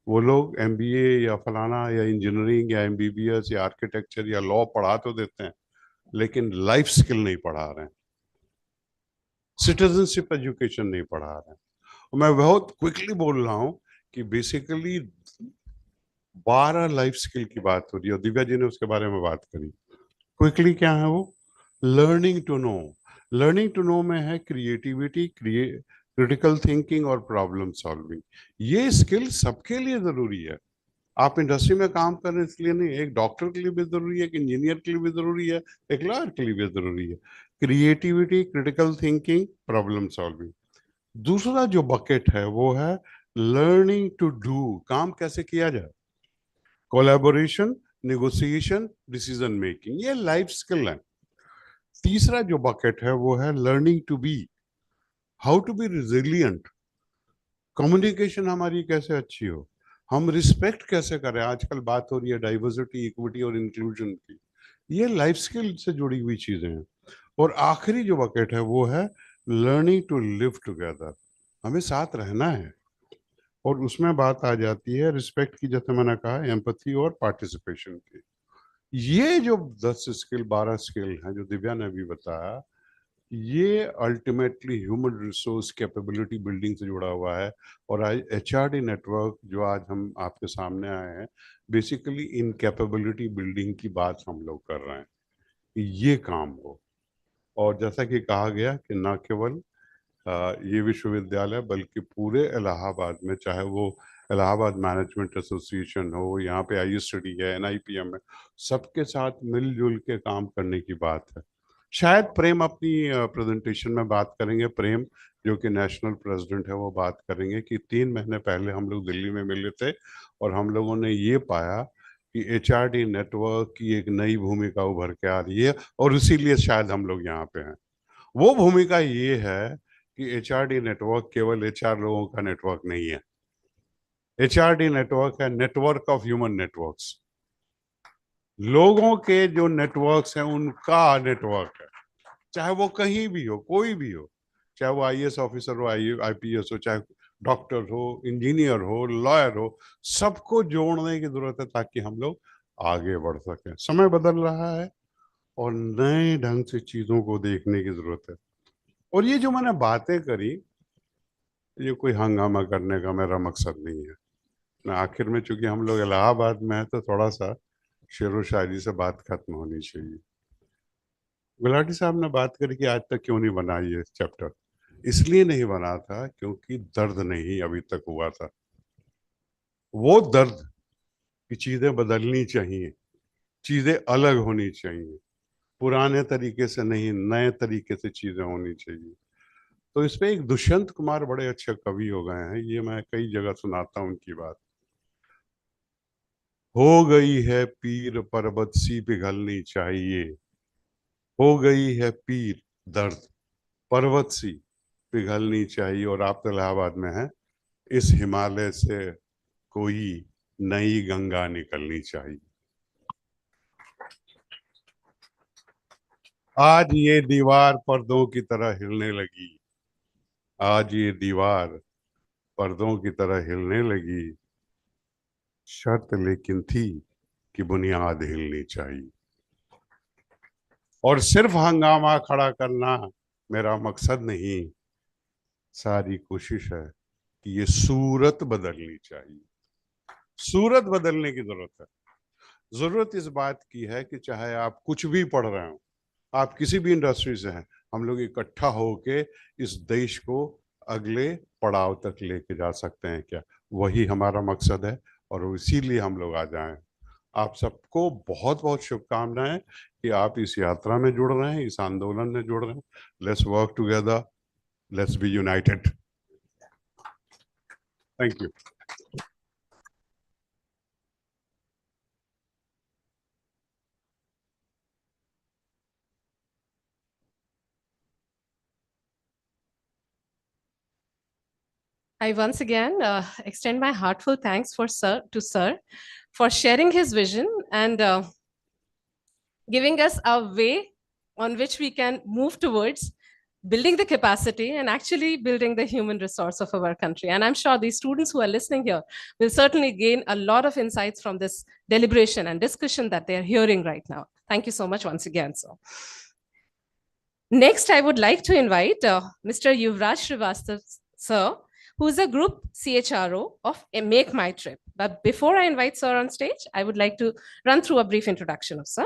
वो लोग MBA या फलाना या इंजीनियरिंग या MBBS या आर्किटेक्चर या लॉ पढ़ा तो देते हैं, लेकिन लाइफ स्किल नहीं पढ़ा रहे हैं, सिटीजनशिप एजुकेशन नहीं पढ़ा रहे हैं। और मैं बहुत क्विकली बोल रहा हूँ कि बेसिकली 12 लाइफ स्किल की बात हो रही है और दिव्या जी ने उसके बारे में बात करी। क्विकली क्या है वो? Learning to know. Learning to know में है क्रिएटिविटी, क्रिटिकल थिंकिंग और प्रॉब्लम सॉल्विंग। ये स्किल सबके लिए जरूरी है। आप इंडस्ट्री में काम कर रहे हैं इसलिए नहीं, एक डॉक्टर के लिए भी जरूरी है, एक इंजीनियर के लिए भी जरूरी है, एक लॉयर के लिए भी जरूरी है। Creativity, critical thinking, problem solving. दूसरा जो बकेट है वो है लर्निंग टू डू, काम कैसे किया जाए, कोलैबोरेशन, नेगोशिएशन, डिसीजन मेकिंग, ये लाइफ स्किल है। तीसरा जो बकेट है वो है learning to be, how to be resilient, communication हमारी कैसे अच्छी हो, हम रिस्पेक्ट कैसे करें। आजकल बात हो रही है डाइवर्सिटी, इक्विटी और इंक्लूजन की, ये लाइफ स्किल से जुड़ी हुई चीजें हैं। और आखिरी जो बकेट है वो है लर्निंग टू लिव टुगेदर, हमें साथ रहना है। और उसमें बात आ जाती है रिस्पेक्ट की, जैसे मैंने कहा, एम्पैथी और पार्टिसिपेशन की। ये जो 10 स्किल 12 स्किल हैं जो दिव्या ने भी बताया, ये ultimately human resource capability building से जुड़ा हुआ है। और आज HRD नेटवर्क जो आज हम आपके सामने आए हैं, बेसिकली इन कैपेबिलिटी बिल्डिंग की बात हम लोग कर रहे हैं कि ये काम हो। और जैसा कि कहा गया कि न केवल ये विश्वविद्यालय बल्कि पूरे इलाहाबाद में, चाहे वो इलाहाबाद मैनेजमेंट एसोसिएशन हो, यहाँ पे ISTD है, NIPM है, सबके साथ मिलजुल के काम करने की बात है। शायद प्रेम अपनी प्रेजेंटेशन में बात करेंगे, प्रेम जो कि नेशनल प्रेसिडेंट है, वो बात करेंगे कि 3 महीने पहले हम लोग दिल्ली में मिले थे और हम लोगों ने ये पाया कि HRD नेटवर्क की एक नई भूमिका उभर के आ रही है और इसीलिए शायद हम लोग यहाँ पे हैं। वो भूमिका ये है कि HRD नेटवर्क केवल HR लोगों का नेटवर्क नहीं है। HRD नेटवर्क है नेटवर्क ऑफ ह्यूमन नेटवर्क्स, लोगों के जो नेटवर्क्स हैं उनका नेटवर्क है, चाहे वो कहीं भी हो, कोई भी हो, चाहे वो IAS ऑफिसर हो, IPS हो, चाहे डॉक्टर हो, इंजीनियर हो, लॉयर हो, सबको जोड़ने की जरूरत है ताकि हम लोग आगे बढ़ सकें। समय बदल रहा है और नए ढंग से चीजों को देखने की जरूरत है। और ये जो मैंने बातें करी, ये कोई हंगामा करने का मेरा मकसद नहीं है। मैं आखिर में, चूंकि हम लोग इलाहाबाद में है, तो थोड़ा सा शेर व शायरी से बात खत्म होनी चाहिए। गुलाटी साहब ने बात करी कि आज तक क्यों नहीं बना ये चैप्टर। इसलिए नहीं बना था क्योंकि दर्द नहीं अभी तक हुआ था। वो दर्द कि चीजें बदलनी चाहिए, चीजें अलग होनी चाहिए, पुराने तरीके से नहीं नए तरीके से चीजें होनी चाहिए। तो इसमें एक दुष्यंत कुमार बड़े अच्छे कवि हो गए हैं, ये मैं कई जगह सुनाता हूं उनकी बात। हो गई है पीर पर्वत सी पिघलनी चाहिए, हो गई है पीर दर्द पर्वत सी पिघलनी चाहिए। और आप तो इलाहाबाद में हैं, इस हिमालय से कोई नई गंगा निकलनी चाहिए। आज ये दीवार पर्दों की तरह हिलने लगी, आज ये दीवार पर्दों की तरह हिलने लगी, शर्त लेकिन थी कि बुनियाद हिलनी चाहिए। और सिर्फ हंगामा खड़ा करना मेरा मकसद नहीं, सारी कोशिश है कि ये सूरत बदलनी चाहिए। सूरत बदलने की जरूरत है। जरूरत इस बात की है कि चाहे आप कुछ भी पढ़ रहे हो, आप किसी भी इंडस्ट्री से हैं, हम लोग इकट्ठा होके इस देश को अगले पड़ाव तक लेके जा सकते हैं क्या? वही हमारा मकसद है और इसीलिए हम लोग आ जाएं। आप सबको बहुत बहुत शुभकामनाएं कि आप इस यात्रा में जुड़ रहे हैं, इस आंदोलन में जुड़ रहे हैं। Let's work together, let's be united. Thank you. I once again extend my heartfelt thanks to Sir for sharing his vision and giving us a way on which we can move towards building the capacity and actually building the human resource of our country. And I'm sure these students who are listening here will certainly gain a lot of insights from this deliberation and discussion that they're hearing right now. Thank you so much once again, sir. Next, I would like to invite Mr. Yuvraj Srivastav, sir, who is a group CHRO of Make My Trip. But before I invite sir on stage, I would like to run through a brief introduction of sir.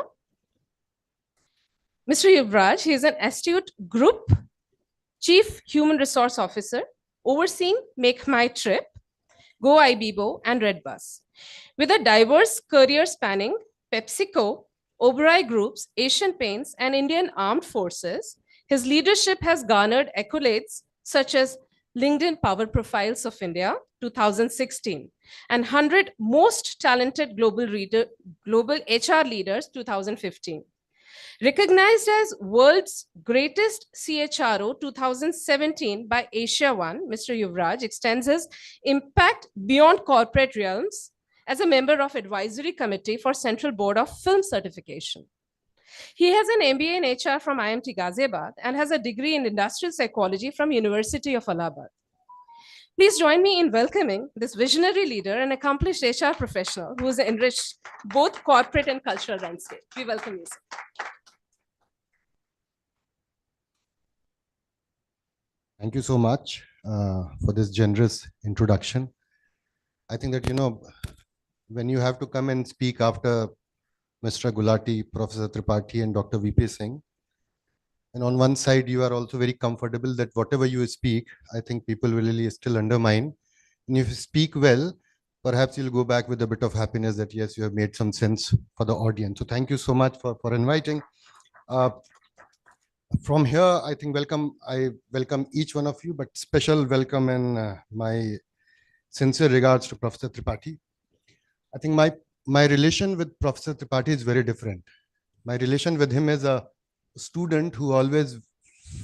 Mr. Yuvraj, he is an astute group Chief Human Resource Officer overseeing Make My Trip, Go IBIBO, and Red Bus. With a diverse career spanning PepsiCo, Oberoi Groups, Asian Paints, and Indian Armed Forces, his leadership has garnered accolades such as LinkedIn Power Profiles of India 2016 and 100 Most Talented Global HR Leaders 2015. Recognized as World's Greatest CHRO 2017 by Asia One, Mr. Yuvraj extends his impact beyond corporate realms as a member of Advisory Committee for Central Board of Film Certification. He has an MBA in HR from IMT Ghaziabad and has a degree in Industrial Psychology from University of Allahabad. Please join me in welcoming this visionary leader and accomplished HR professional who has enriched both corporate and cultural landscape. We welcome you, sir. Thank you so much for this generous introduction. I think that, when you have to come and speak after Mr. Gulati, Professor Tripathi, and Dr. VP Singh, and on one side, you are also very comfortable that whatever you speak, I think people will really still undermine. And if you speak well, perhaps you'll go back with a bit of happiness that, yes, you have made some sense for the audience. So thank you so much for inviting. From here, I think I welcome each one of you, but special welcome and my sincere regards to Professor Tripathi. I think my relation with Professor Tripathi is very different. My relation with him is a student who always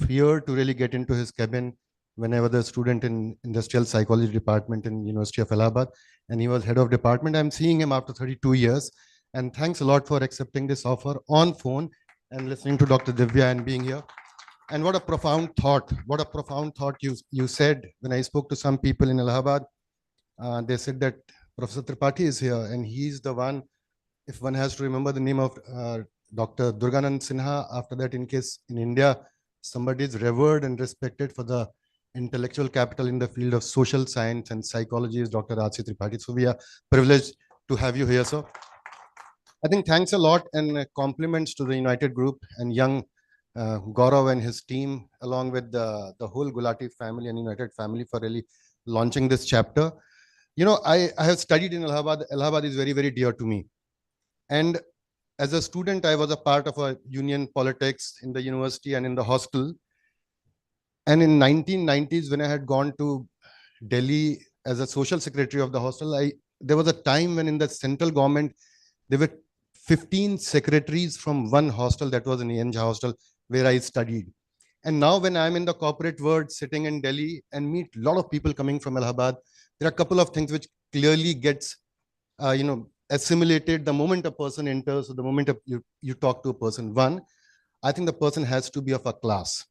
feared to really get into his cabin whenever the student in Industrial Psychology Department in University of Allahabad, and he was head of department. I'm seeing him after 32 years, and thanks a lot for accepting this offer on phone and listening to Dr. Divya and being here. And what a profound thought. What a profound thought you said. When I spoke to some people in Allahabad, they said that Professor Tripathi is here and he's the one, if one has to remember the name of Dr. Durganand Sinha, after that, in case in India, somebody is revered and respected for the intellectual capital in the field of social science and psychology is Dr. R.C. Tripathi. So we are privileged to have you here, sir. I think thanks a lot and compliments to the United Group and young Gaurav and his team, along with the whole Gulati family and United family for really launching this chapter. You know, I have studied in Allahabad. Allahabad is very, very dear to me. And as a student, I was a part of a union politics in the university and in the hostel. And in 1990s, when I had gone to Delhi as a social secretary of the hostel, there was a time when in the central government, there were 15 secretaries from one hostel, that was in the NJ hostel, where I studied. And now when I'm in the corporate world, sitting in Delhi and meet a lot of people coming from Allahabad, there are a couple of things which clearly gets, assimilated the moment a person enters or the moment you talk to a person. One, I think the person has to be of a class.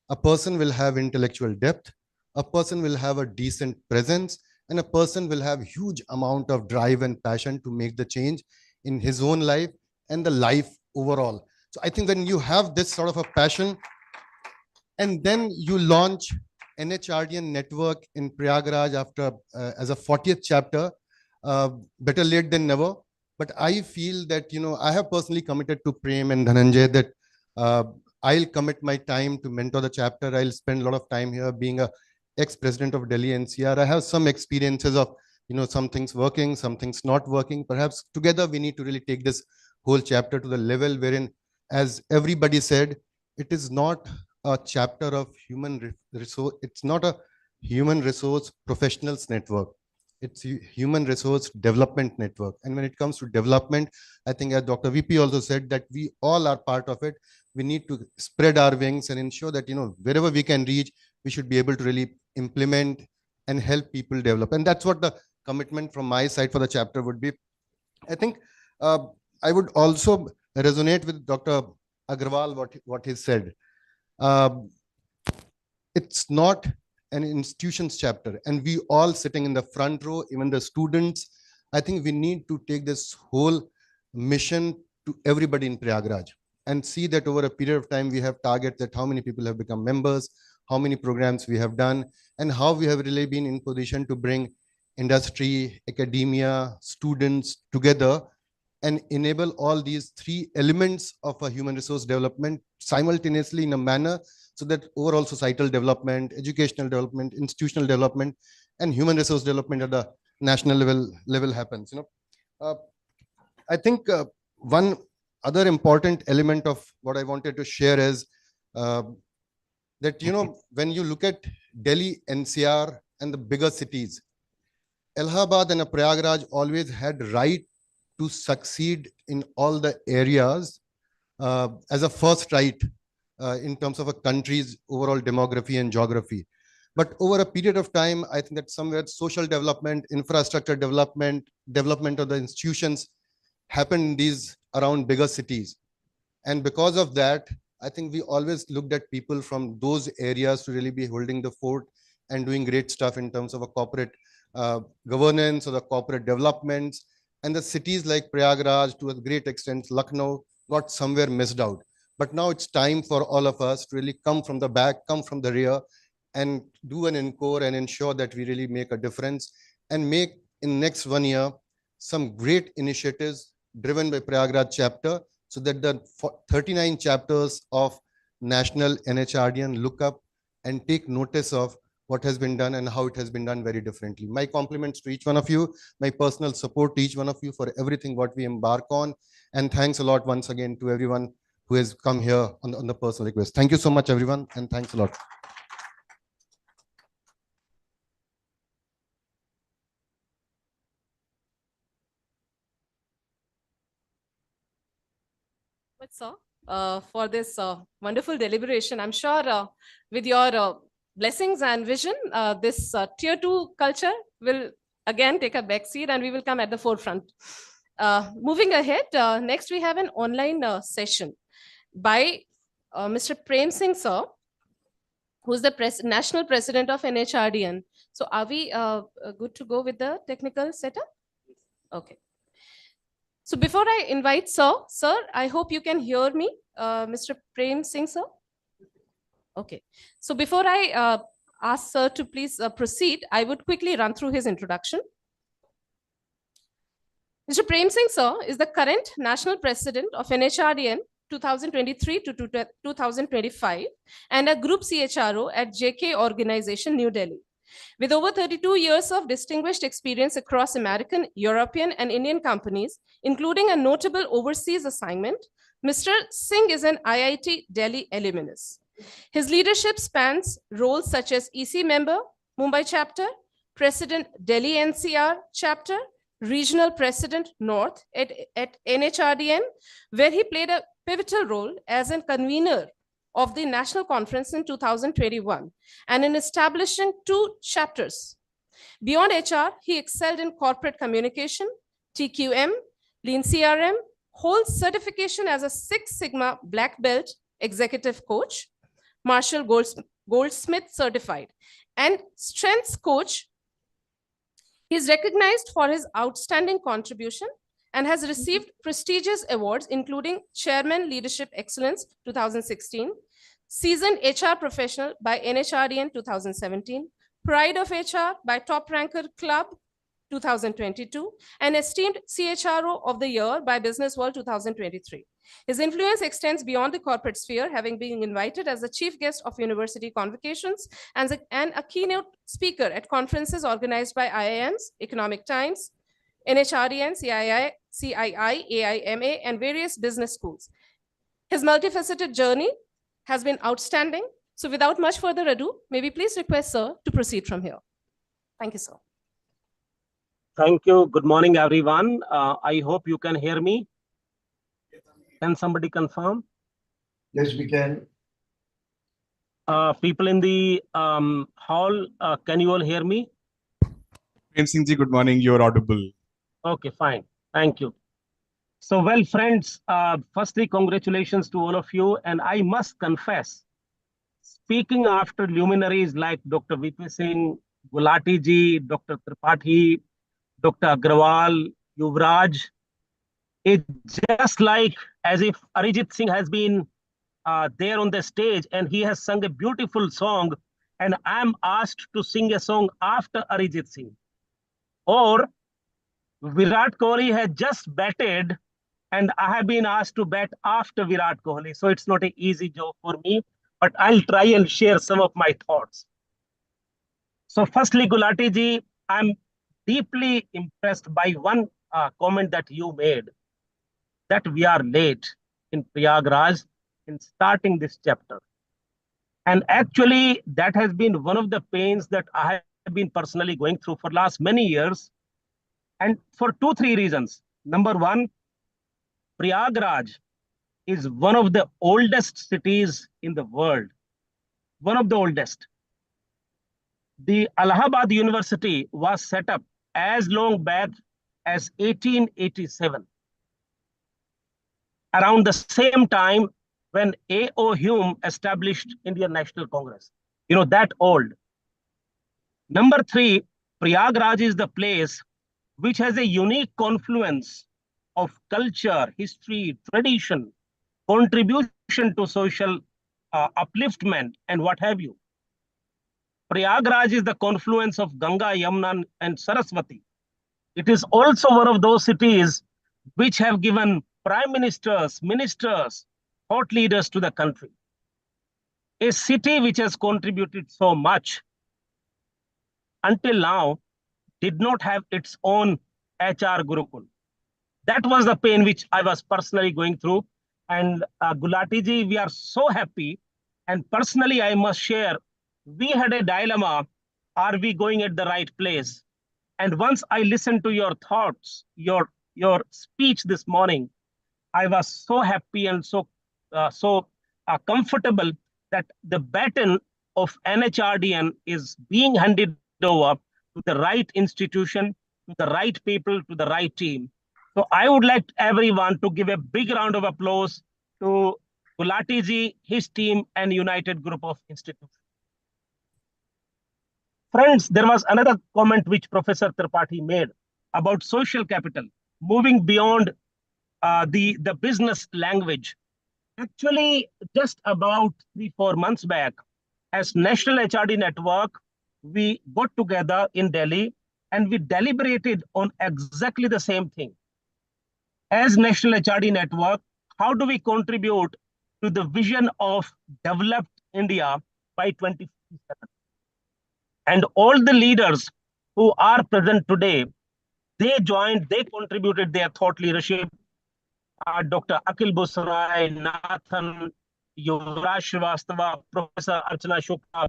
A person will have intellectual depth, a person will have a decent presence, and a person will have huge amount of drive and passion to make the change in his own life and the life overall. So I think when you have this sort of a passion, and then you launch NHRDN network in Prayagraj after as a 40th chapter, better late than never. But I feel that, I have personally committed to Prem and Dhananjay that I'll commit my time to mentor the chapter. I'll spend a lot of time here being a ex-president of Delhi NCR. I have some experiences of, some things working, some things not working. Perhaps together we need to really take this whole chapter to the level wherein, as everybody said, it is not a chapter of human resource. It's not a human resource professionals network. It's a human resource development network. And when it comes to development, I think as Dr. VP also said that we all are part of it. We need to spread our wings and ensure that, wherever we can reach, we should be able to really implement and help people develop. And that's what the commitment from my side for the chapter would be. I think I would also resonate with Dr. Agrawal, what he said. It's not an institutions chapter, and we all sitting in the front row, even the students, I think we need to take this whole mission to everybody in Prayagraj and see that over a period of time, we have targets that how many people have become members, how many programs we have done, and how we have really been in position to bring industry, academia, students together and enable all these three elements of a human resource development simultaneously in a manner so that overall societal development, educational development, institutional development, and human resource development at the national level happens. I think one other important element of what I wanted to share is that, when you look at Delhi NCR and the bigger cities, Allahabad and Prayagraj always had right to succeed in all the areas as a first right in terms of a country's overall demography and geography. But over a period of time, I think that somewhere social development, infrastructure development of the institutions happened in these around bigger cities. And because of that, I think we always looked at people from those areas to really be holding the fort and doing great stuff in terms of a corporate governance or the corporate developments. And the cities like Prayagraj, to a great extent, Lucknow, got somewhere missed out. But now it's time for all of us to really come from the back, come from the rear, and do an encore and ensure that we really make a difference and make in next 1 year some great initiatives driven by Prayagraj chapter so that the 39 chapters of national NHRDN look up and take notice of what has been done and how it has been done very differently. My compliments to each one of you, my personal support to each one of you for everything what we embark on. And thanks a lot once again to everyone who has come here on the personal request. Thank you so much, everyone, and thanks a lot. Sir, for this wonderful deliberation. I'm sure with your blessings and vision, this tier 2 culture will again take a back seat and we will come at the forefront. Moving ahead, next we have an online session by Mr. Prem Singh, sir, who's the national president of NHRDN. So are we good to go with the technical setup? Okay. So before I invite sir, I hope you can hear me, Mr. Prem Singh, sir. Okay. So before I ask sir to please proceed, I would quickly run through his introduction. Mr. Prem Singh, sir, is the current national president of NHRDN 2023 to 2025 and a group CHRO at JK Organization, New Delhi. With over 32 years of distinguished experience across American, European, and Indian companies, including a notable overseas assignment, Mr. Singh is an IIT Delhi alumnus. His leadership spans roles such as EC member, Mumbai chapter, President Delhi NCR chapter, Regional President North at NHRDN, where he played a pivotal role as a convener of the National Conference in 2021 and in establishing 2 chapters. Beyond HR, he excelled in corporate communication, TQM, Lean CRM, holds certification as a 6 Sigma Black Belt executive coach, Marshall Goldsmith certified, and strengths coach. He is recognized for his outstanding contribution and has received prestigious awards, including Chairman Leadership Excellence 2016, Seasoned HR Professional by NHRDN 2017, Pride of HR by Top Ranker Club 2022, and Esteemed CHRO of the Year by Business World 2023. His influence extends beyond the corporate sphere, having been invited as the chief guest of university convocations and a keynote speaker at conferences organized by IIMs, Economic Times, NHRDN, CII, AIMA, and various business schools. His multifaceted journey has been outstanding. So without much further ado, may we please request sir to proceed from here. Thank you, sir. Thank you. Good morning, everyone. I hope you can hear me. Can somebody confirm? Yes, we can. People in the hall, can you all hear me? Prem Singh ji, good morning. You're audible. Okay, fine. Thank you. So, well, friends, firstly, congratulations to all of you. And I must confess, speaking after luminaries like Dr. VP Singh, Gulati ji, Dr. Tripathi, Dr. Agrawal, Yuvraj, it's just like as if Arijit Singh has been there on the stage and he has sung a beautiful song and I'm asked to sing a song after Arijit Singh. Or Virat Kohli has just batted and I have been asked to bat after Virat Kohli. So it's not an easy job for me, but I'll try and share some of my thoughts. So firstly, Gulati ji, I'm deeply impressed by one comment that you made, that we are late in Prayagraj in starting this chapter. And actually, that has been one of the pains that I have been personally going through for last many years. And for 2-3 reasons. Number one, Prayagraj is one of the oldest cities in the world. One of the oldest. The Allahabad University was set up as long back as 1887. Around the same time when A.O. Hume established Indian National Congress. You know, that old. Number 3, Prayagraj is the place which has a unique confluence of culture, history, tradition, contribution to social upliftment, and what have you. Prayagraj is the confluence of Ganga, Yamuna, and Saraswati. It is also one of those cities which have given prime ministers, ministers, thought leaders to the country. A city which has contributed so much until now did not have its own HR Gurukul. That was the pain which I was personally going through. And Gulati ji, we are so happy. And personally, I must share, we had a dilemma. Are we going at the right place? And once I listened to your thoughts, your speech this morning, I was so happy and so comfortable that the baton of NHRDN is being handed over to the right institution, to the right people, to the right team. So I would like everyone to give a big round of applause to Gulati ji, his team, and United Group of Institutions. Friends, there was another comment which Professor Tripathi made about social capital, moving beyond the business language. Actually, just about 3-4 months back, as National HRD Network, we got together in Delhi and we deliberated on exactly the same thing. As National HRD Network, how do we contribute to the vision of developed India by 2057? And all the leaders who are present today, they joined, they contributed their thought leadership. Dr. Akil Busrai, Nathan, Yuvraj Srivastava, Professor Archana Shukla,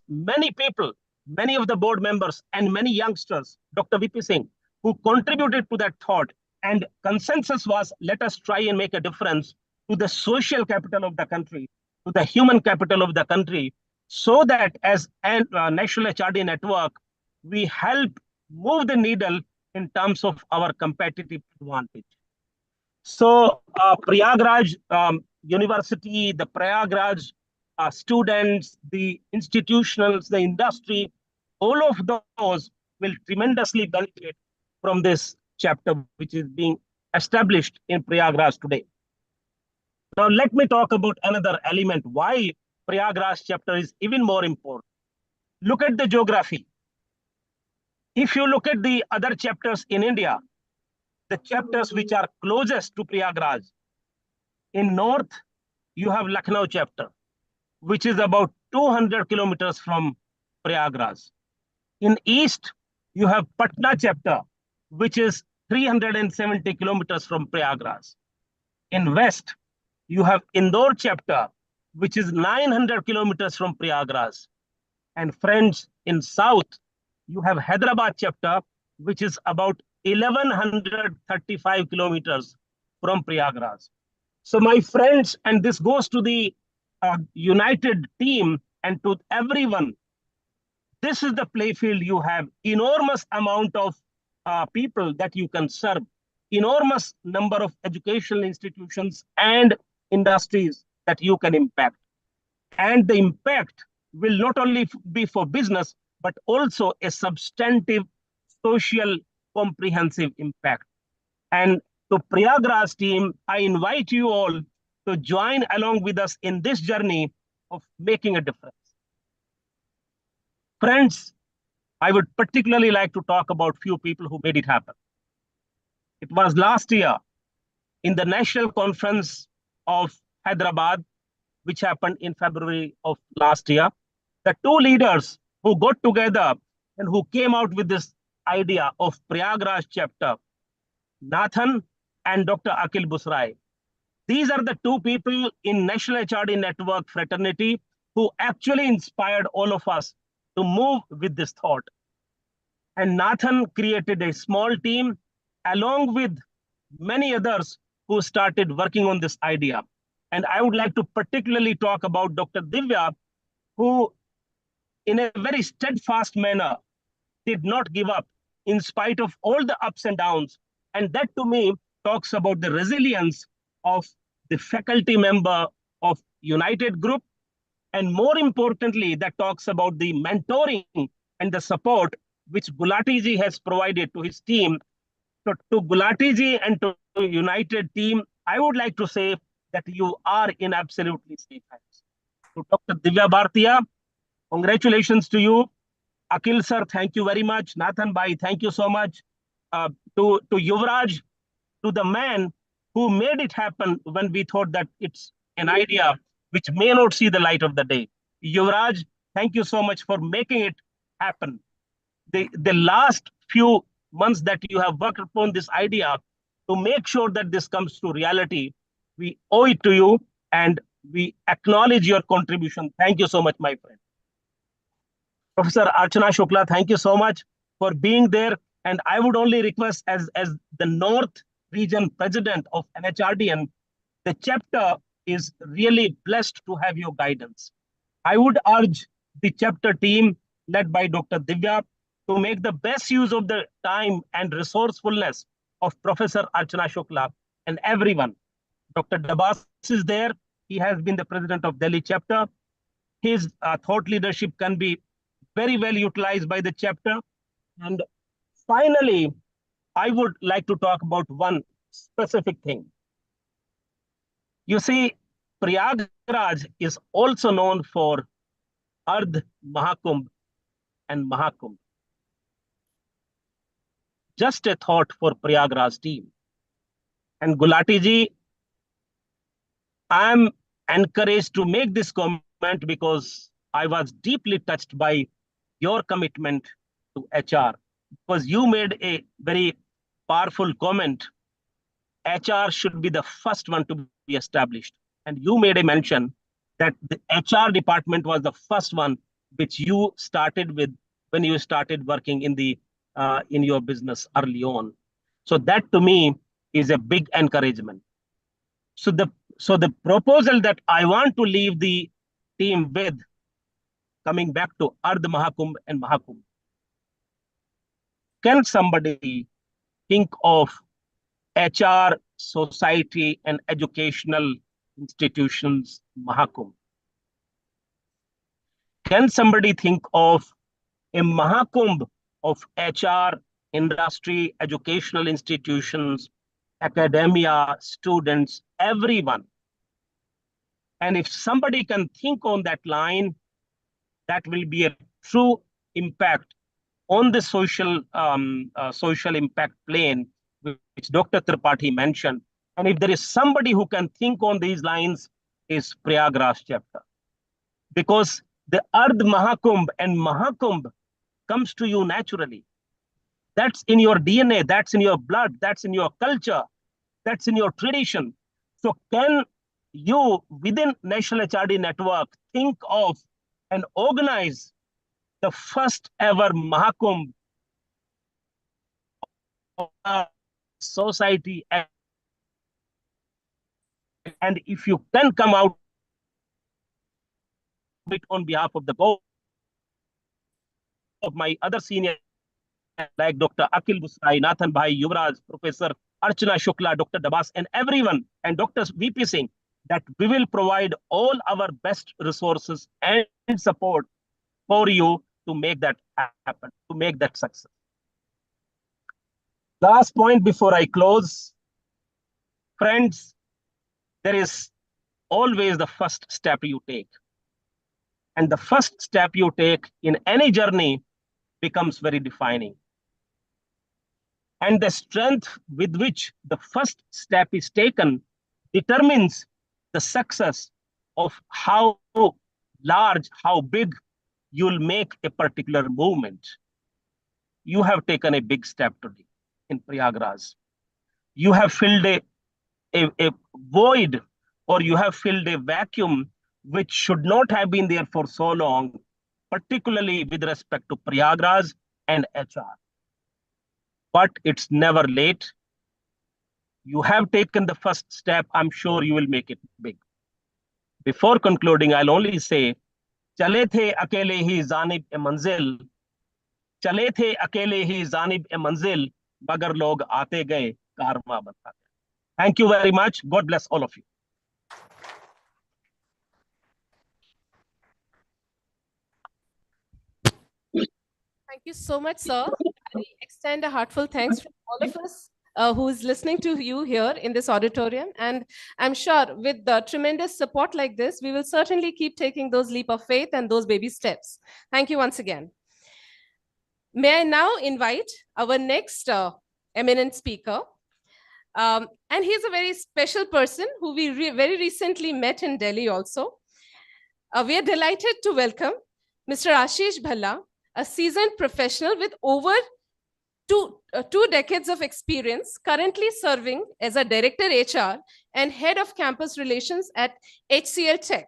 many people, many of the board members and many youngsters, Dr. VP Singh, who contributed to that thought. And consensus was, let us try and make a difference to the social capital of the country, to the human capital of the country, so that as a National HRD Network, we help move the needle in terms of our competitive advantage. So Prayagraj University, the Prayagraj students, the institutionals, the industry, all of those will tremendously benefit from this chapter, which is being established in Prayagraj today. Now, let me talk about another element, why Prayagraj chapter is even more important. Look at the geography. If you look at the other chapters in India, the chapters which are closest to Prayagraj, in north, you have Lucknow chapter, which is about 200 kilometers from Prayagraj. In east, you have Patna chapter, which is 370 kilometers from Prayagraj. In west, you have Indore chapter, which is 900 kilometers from Prayagraj. And friends, in south, you have Hyderabad chapter, which is about 1135 kilometers from Prayagraj. So my friends, and this goes to the united team and to everyone, this is the playfield. You have enormous amount of people that you can serve, enormous number of educational institutions and industries that you can impact. And the impact will not only be for business, but also a substantive social comprehensive impact. And to Prayagraj team, I invite you all to join along with us in this journey of making a difference. Friends, I would particularly like to talk about few people who made it happen. It was last year in the National Conference of Hyderabad, which happened in February of last year. The two leaders who got together and who came out with this idea of Prayagraj chapter, Nathan and Dr. Akil Busrai. These are the two people in National HRD Network fraternity who actually inspired all of us to move with this thought. And Nathan created a small team along with many others who started working on this idea. And I would like to particularly talk about Dr. Divya, who in a very steadfast manner did not give up in spite of all the ups and downs. And that to me talks about the resilience of the faculty member of United Group. And more importantly, that talks about the mentoring and the support which Gulati ji has provided to his team. So to Gulati ji and to United team, I would like to say that you are in absolutely safe hands. To Dr. Divya Bhartiya, congratulations to you. Akil sir, thank you very much. Nathan Bhai, thank you so much. To Yuvraj, to the man who made it happen when we thought that it's an idea which may not see the light of the day. Yuvraj, thank you so much for making it happen. The last few months that you have worked upon this idea to make sure that this comes to reality, we owe it to you and we acknowledge your contribution. Thank you so much, my friend. Professor Archana Shukla, thank you so much for being there. And I would only request as the North Region President of NHRDN, the chapter is really blessed to have your guidance. I would urge the chapter team led by Dr. Divya to make the best use of the time and resourcefulness of Professor Archana Shukla and everyone. Dr. Dabas is there. He has been the president of Delhi chapter. His thought leadership can be very well utilized by the chapter. And finally, I would like to talk about one specific thing. You see, Prayagraj is also known for Ardh Mahakumbh and Mahakumbh. Just a thought for Prayagraj team. And Gulati ji, I am encouraged to make this comment because I was deeply touched by your commitment to HR. Because you made a very powerful comment. HR should be the first one to be established. And you made a mention that the HR department was the first one which you started with when you started working in the in your business early on. So that to me is a big encouragement. So the proposal that I want to leave the team with, coming back to Ardh Mahakumbh and Mahakumbh, can somebody think of HR, society, and educational institutions Mahakumbh? Can somebody think of a Mahakumbh of HR, industry, educational institutions, academia, students, everyone? And if somebody can think on that line, that will be a true impact on the social impact plane, which Dr. Tripathi mentioned. And if there is somebody who can think on these lines, is Prayagraj chapter. Because the Ardh Mahakumbh and Mahakumbh comes to you naturally. That's in your DNA, that's in your blood, that's in your culture, that's in your tradition. So can you, within National HRD Network, think of and organize the first ever Mahakumbh of society? And if you can come out on behalf of the board of my other senior, like Dr. Akil Busrai, Nathan Bhai, Yuvraj, Professor Archana Shukla, Dr. Dabas, and everyone, and Dr. VP Singh, that we will provide all our best resources and support for you to make that happen, to make that success. Last point before I close. Friends, there is always the first step you take. And the first step you take in any journey becomes very defining. And the strength with which the first step is taken determines the success of how large, how big you'll make a particular movement. You have taken a big step today in Prayagraj. You have filled a void, or you have filled a vacuum which should not have been there for so long, particularly with respect to Prayagraj and HR. But it's never late. You have taken the first step. I'm sure you will make it big. Before concluding, I'll only say, चले थे अकेले ही जानिब ए मंजिल, चले थे अकेले ही जानिब ए मंजिल, मगर लोग आते गए कारवां बनता गया. Thank you very much. God bless all of you. Thank you so much, sir. I extend a heartfelt thanks from all of us who is listening to you here in this auditorium. And I'm sure with the tremendous support like this, we will certainly keep taking those leap of faith and those baby steps. Thank you once again. May I now invite our next eminent speaker. And he's a very special person who we very recently met in Delhi also. We are delighted to welcome Mr. Ashish Bhalla, a seasoned professional with over two decades of experience, currently serving as a director HR and head of campus relations at HCL Tech.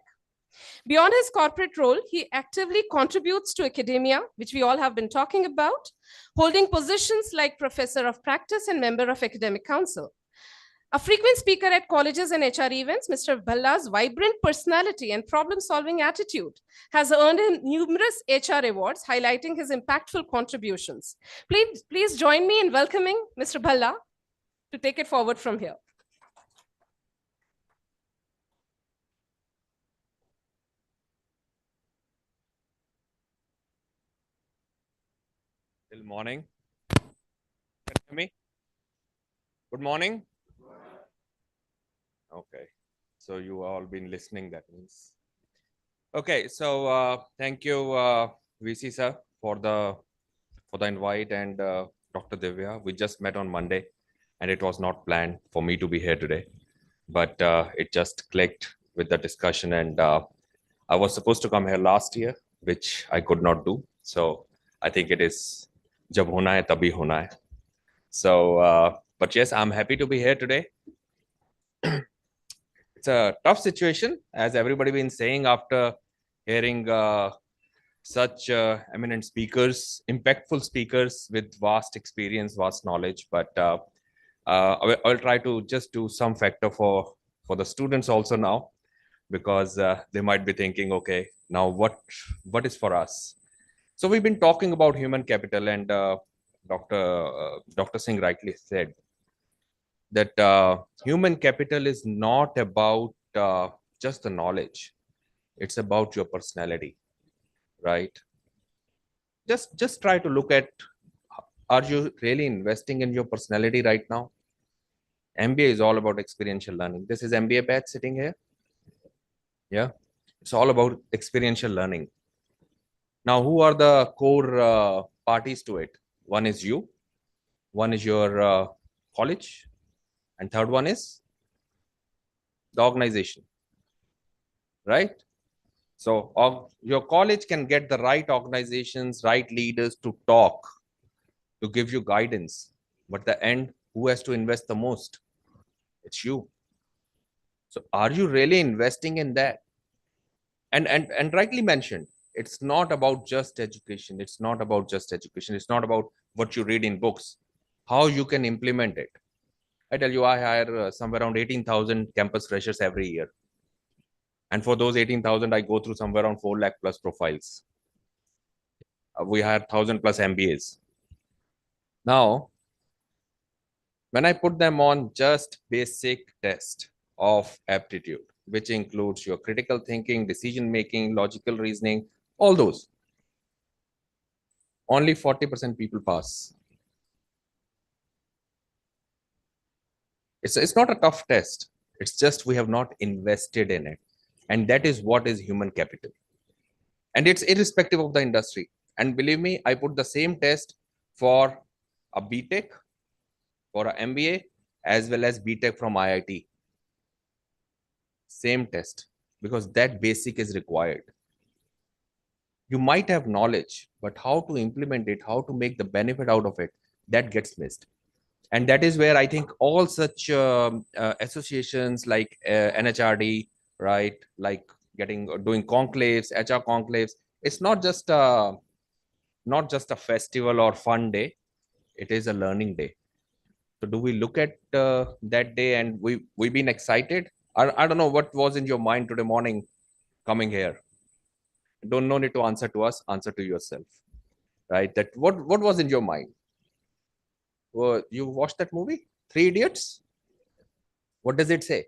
Beyond his corporate role, he actively contributes to academia, which we all have been talking about, holding positions like professor of practice and member of academic council. A frequent speaker at colleges and HR events, Mr. Bhalla's vibrant personality and problem-solving attitude has earned him numerous HR awards, highlighting his impactful contributions. Please join me in welcoming Mr. Bhalla to take it forward from here. Till morning. Can you hear me? Good morning. Okay. So you all been listening, that means. Okay. So thank you, VC sir, for the invite, and Dr. Divya. We just met on Monday, and it was not planned for me to be here today, but it just clicked with the discussion, and I was supposed to come here last year, which I could not do. So I think it is jab hona hai tabhi hona hai. So, but yes, I'm happy to be here today. It's a tough situation, as everybody been saying after hearing such eminent speakers, impactful speakers with vast experience, vast knowledge. But I'll try to just do some factor for the students also now, because they might be thinking, okay, now what is for us? So we've been talking about human capital, and Dr. Singh rightly said that human capital is not about just the knowledge. It's about your personality, right? Just try to look at, are you really investing in your personality right now? MBA is all about experiential learning. This is MBA batch sitting here. Yeah, it's all about experiential learning. Now, who are the core parties to it? One is you, one is your college, and third one is the organization, right? So your college can get the right organizations, right leaders to talk, to give you guidance. But the end, who has to invest the most? It's you. So are you really investing in that? And rightly mentioned, it's not about just education. It's not about just education. It's not about what you read in books, how you can implement it. I tell you, I hire somewhere around 18,000 campus freshers every year. And for those 18,000, I go through somewhere around 4 lakh plus profiles. We hire 1,000 plus MBAs. Now, when I put them on just basic test of aptitude, which includes your critical thinking, decision making, logical reasoning, all those, only 40% people pass. It's not a tough test. It's just we have not invested in it. And that is what is human capital. And it's irrespective of the industry. And believe me, I put the same test for a BTech, for an MBA, as well as BTech from IIT. Same test, because that basic is required. You might have knowledge, but how to implement it, how to make the benefit out of it, that gets missed. And that is where I think all such associations like NHRD, right, like doing conclaves, HR conclaves, it's not just a festival or fun day. It is a learning day. So do we look at that day and we've been excited? I don't know what was in your mind today morning coming here. No need to answer to us, answer to yourself, right? That what was in your mind? You watched that movie, Three Idiots? What does it say?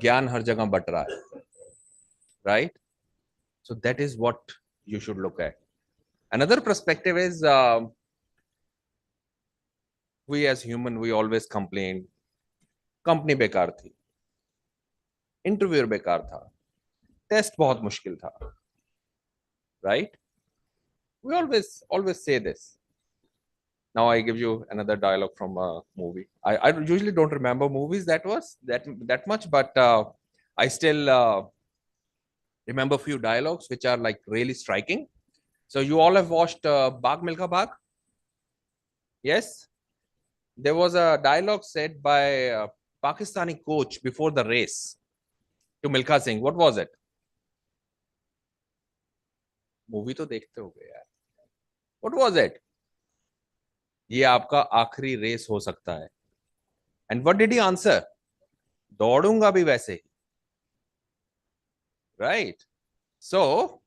Gyan har jagah bat raha hai, right? So that is what you should look at. Another perspective is we as human, we always complain, company बेकार थी, interviewer बेकार था, test बहुत मुश्किल था, right? We always say this. Now I give you another dialogue from a movie. I usually don't remember movies that much, but I still remember a few dialogues which are like really striking. So you all have watched Baag Milkha Baag? Yes? There was a dialogue said by a Pakistani coach before the race to Milkha Singh. What was it? Movie to dekhte hoge yaar. What was it? ये आपका आखिरी race हो सकता है. And what did he answer? दौड़ूंगा भी वैसे ही. Right? So,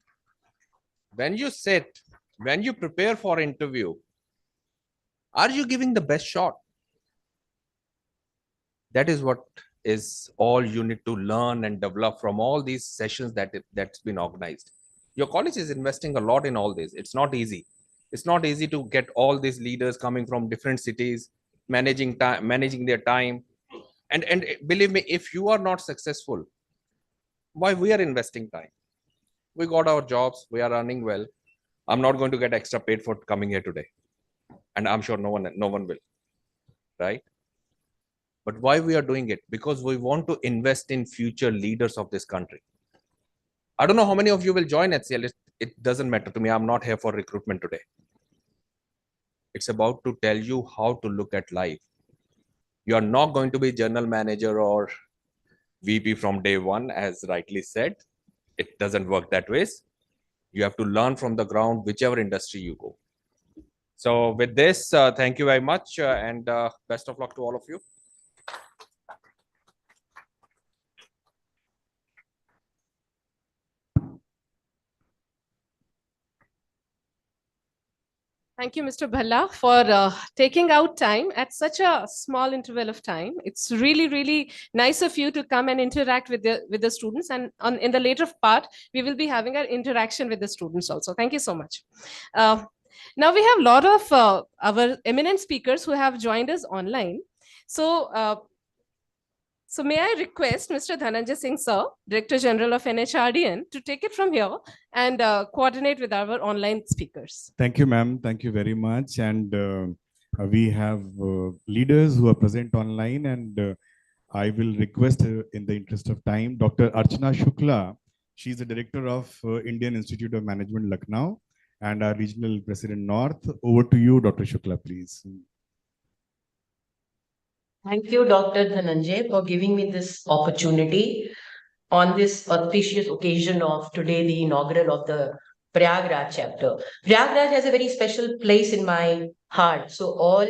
when you sit, when you prepare for interview, are you giving the best shot? That is what is all you need to learn and develop from all these sessions that's been organized. Your college is investing a lot in all this. It's not easy. It's not easy to get all these leaders coming from different cities, managing time, managing their time. And believe me, if you are not successful, why we are investing time? We got our jobs, we are earning well. I'm not going to get extra paid for coming here today. And I'm sure no one will, right? But why we are doing it? Because we want to invest in future leaders of this country. I don't know how many of you will join HCL. It doesn't matter to me. I'm not here for recruitment today. It's about to tell you how to look at life. You are not going to be general manager or VP from day one, as rightly said. It doesn't work that way. You have to learn from the ground, whichever industry you go. So with this, thank you very much and best of luck to all of you. Thank you, Mr. Bhalla, for taking out time at such a small interval of time. It's really, really nice of you to come and interact with the students. And in the later part, we will be having an interaction with the students also. Thank you so much. Now we have a lot of our eminent speakers who have joined us online. So may I request Mr. Dhananjay Singh, sir, Director General of NHRDN, to take it from here and coordinate with our online speakers. Thank you, ma'am. Thank you very much. And we have leaders who are present online, and I will request, in the interest of time, Dr. Archana Shukla. She's the Director of Indian Institute of Management, Lucknow, and our Regional President North. Over to you, Dr. Shukla, please. Thank you, Dr. Dhananjay, for giving me this opportunity on this auspicious occasion of today, the inaugural of the Prayagraj chapter. Prayagraj has a very special place in my heart. So all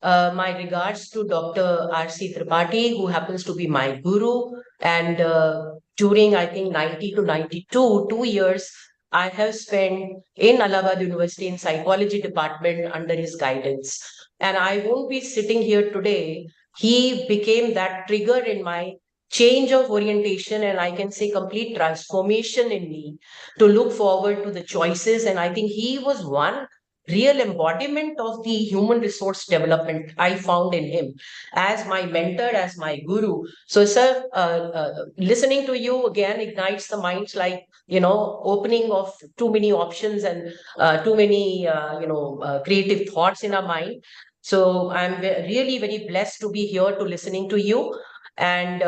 my regards to Dr. R.C. Tripathi, who happens to be my guru. And during, I think, 90 to 92, 2 years, I have spent in Allahabad University in psychology department under his guidance. And I won't be sitting here today. He became that trigger in my change of orientation, and I can say complete transformation in me to look forward to the choices. And I think he was one real embodiment of the human resource development I found in him as my mentor, as my guru. So, sir, listening to you again ignites the minds, like, opening of too many options and too many, creative thoughts in our mind. So I'm really very blessed to be here to listening to you. And,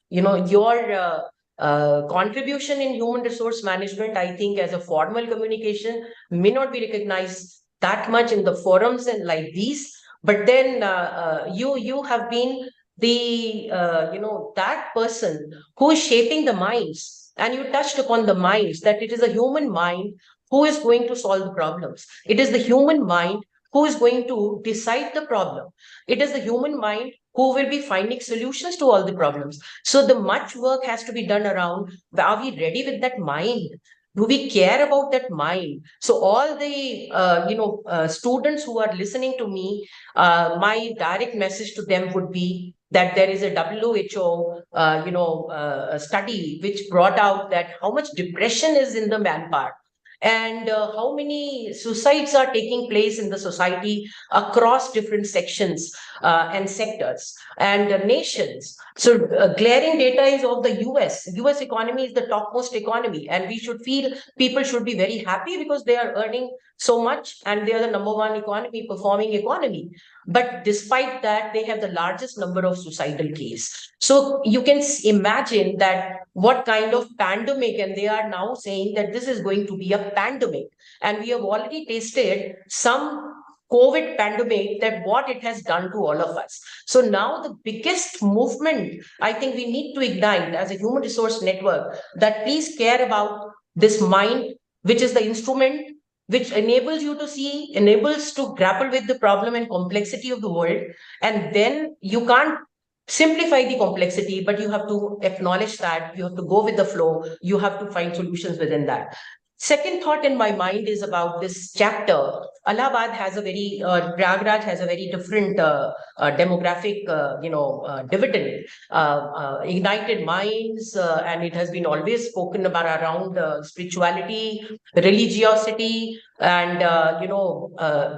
your contribution in human resource management, I think, as a formal communication may not be recognized that much in the forums and like these, but then you have been the, that person who is shaping the minds. And you touched upon the minds, that it is a human mind who is going to solve the problems. It is the human mind who is going to decide the problem. It is the human mind who will be finding solutions to all the problems. So the much work has to be done around, are we ready with that mind? Do we care about that mind? So all the students who are listening to me, my direct message to them would be that there is a WHO study which brought out that how much depression is in the manpower, and how many suicides are taking place in the society across different sections and sectors and nations. So glaring data is of the US. US economy is the topmost economy, and we should feel people should be very happy because they are earning so much and they are the number one economy, performing economy. But despite that, they have the largest number of suicidal cases. So you can imagine that what kind of pandemic, and they are now saying that this is going to be a pandemic. And we have already tasted some COVID pandemic, that what it has done to all of us. So now the biggest movement I think we need to ignite as a human resource network, that please care about this mind, which is the instrument which enables you to see, enables to grapple with the problem and complexity of the world. And then you can't simplify the complexity, but you have to acknowledge that, you have to go with the flow, you have to find solutions within that. Second thought in my mind is about this chapter. Allahabad has a very, Prayagraj has a very different demographic, dividend, ignited minds, and it has been always spoken about around spirituality, religiosity, and,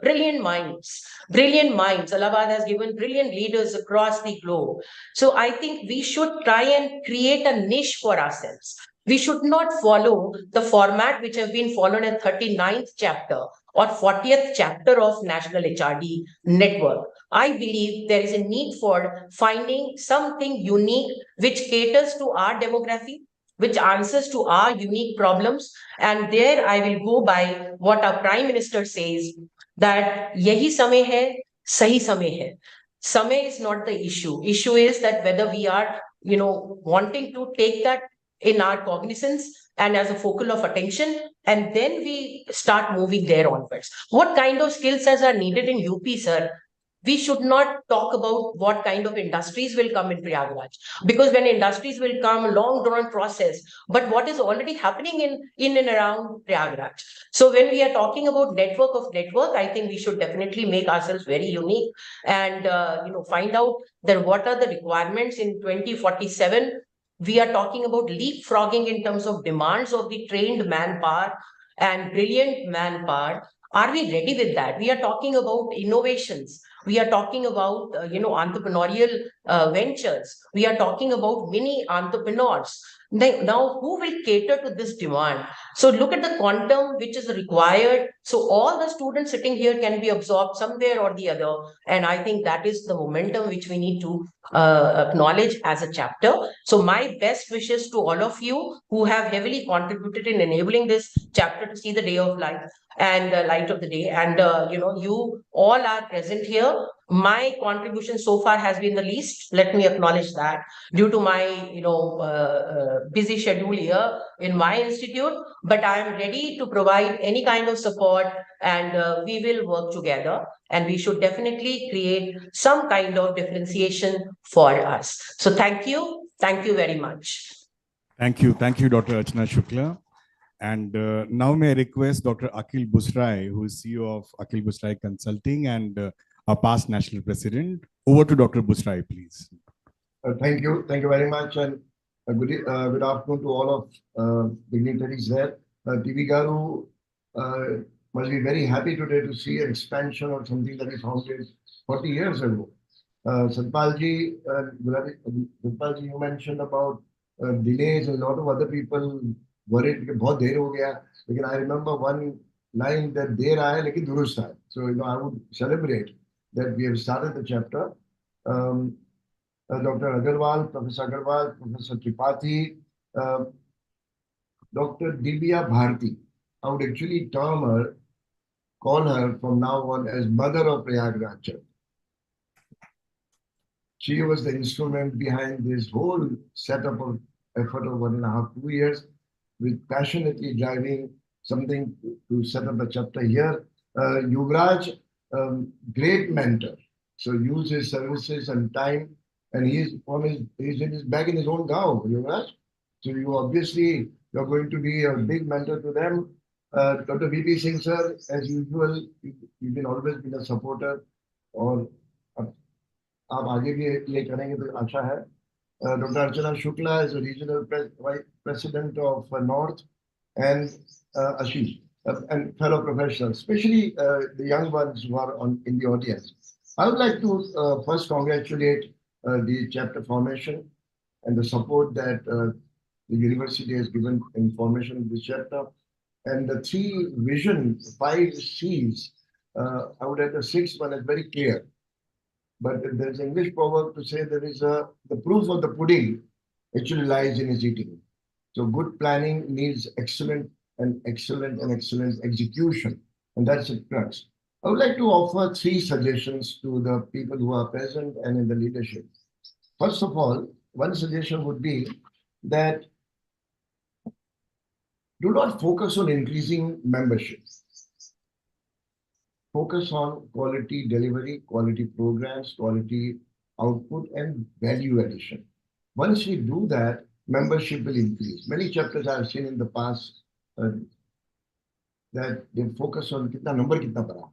brilliant minds. Brilliant minds. Allahabad has given brilliant leaders across the globe. So I think we should try and create a niche for ourselves. We should not follow the format which have been followed in 39th chapter or 40th chapter of National HRD network. I believe there is a need for finding something unique which caters to our demography, which answers to our unique problems. And there I will go by what our Prime Minister says, that yahi samay hai, sahi samay hai. Samay is not the issue. Issue is that whether we are, wanting to take that in our cognizance and as a focal of attention, and then we start moving there onwards. What kind of skill sets are needed in UP, sir? We should not talk about what kind of industries will come in Prayagraj, because when industries will come, long drawn process, but what is already happening in and around Prayagraj. So when we are talking about network of network, I think we should definitely make ourselves very unique and find out that what are the requirements in 2047. We are talking about leapfrogging in terms of demands of the trained manpower and brilliant manpower. Are we ready with that? We are talking about innovations. We are talking about, entrepreneurial ventures. We are talking about mini entrepreneurs. Now, who will cater to this demand? So look at the quantum which is required. So all the students sitting here can be absorbed somewhere or the other. And I think that is the momentum which we need to acknowledge as a chapter. So my best wishes to all of you who have heavily contributed in enabling this chapter to see the day of light and light of the day. And, you all are present here. My contribution so far has been the least. Let me acknowledge that due to my, busy schedule here in my institute. But I am ready to provide any kind of support, and we will work together. And we should definitely create some kind of differentiation for us. So thank you. Thank you very much. Thank you, Dr. Archana Shukla. And now may I request Dr. Akhil Busrai, who is CEO of Akhil Busrai Consulting and a past national president. Over to Dr. Busrai, please. Thank you very much, and good afternoon to all of dignitaries there. TV Garu must be very happy today to see an expansion of something that is founded 40 years ago. Satpalji, you mentioned about delays, and a lot of other people worried that बहुत देर हो गया. Because I remember one line that देर आया लेकिन दुरुस्त है. So I would celebrate that we have started the chapter. Dr. Agarwal, Professor Tripathi, Dr. Divya Bharti. I would actually call her from now on as Mother of Prayagraj. She was the instrument behind this whole setup of effort of 1.5 to 2 years, with passionately driving something to set up a chapter here. Yuvraj, great mentor. So use his services and time, and he's back in his own gaon, Yuvraj. So you're going to be a big mentor to them. Dr. VP Singh sir, as usual, you've been always been a supporter, और आप आगे भी ये करेंगे तो अच्छा है. Dr. Archana Shukla is a regional vice president of North, and Ashish, and fellow professionals, especially the young ones who are in the audience. I would like to first congratulate the chapter formation and the support that the university has given in formation of this chapter. And the 5 C's, I would add the 6th one is very clear. But there's an English proverb to say there is the proof of the pudding actually lies in its eating. So good planning needs excellent execution, and that's the crux. I would like to offer 3 suggestions to the people who are present and in the leadership. First of all, one suggestion would be that do not focus on increasing membership. Focus on quality delivery, quality programs, quality output, and value addition. Once we do that, membership will increase. Many chapters I've seen in the past that they focus on kitna number kitna bada.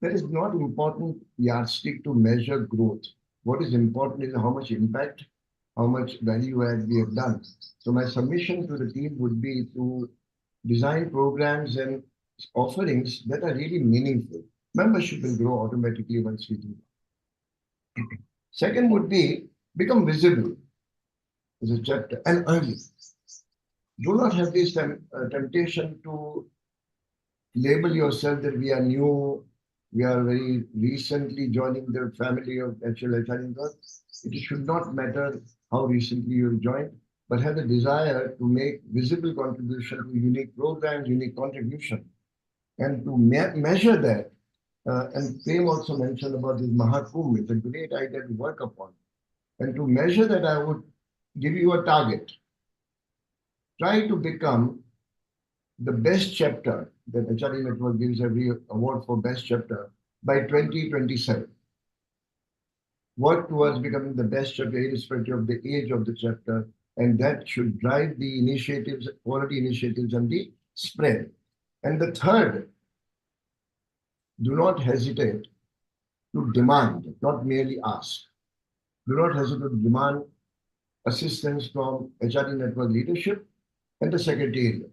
That is not important yardstick to measure growth. What is important is how much impact, how much value add we have done. So my submission to the team would be to design programs and offerings that are really meaningful. Membership will grow automatically once we do that. Second would be become visible as a chapter and early. Do not have this temptation to label yourself that we are new, we are very recently joining the family of NHRDN. It should not matter how recently you joined, but have the desire to make visible contribution to unique programs, unique contribution, and to measure that. And Prem also mentioned about this Mahakumbh. It's a great idea to work upon. And to measure that, I would give you a target. Try to become the best chapter that HRD Network gives every award for best chapter by 2027. Work towards becoming the best chapter irrespective of the age of the chapter, and that should drive the initiatives, quality initiatives, and the spread. And the third, do not hesitate to demand, not merely ask. Do not hesitate to demand assistance from HRD Network leadership and the secretariat.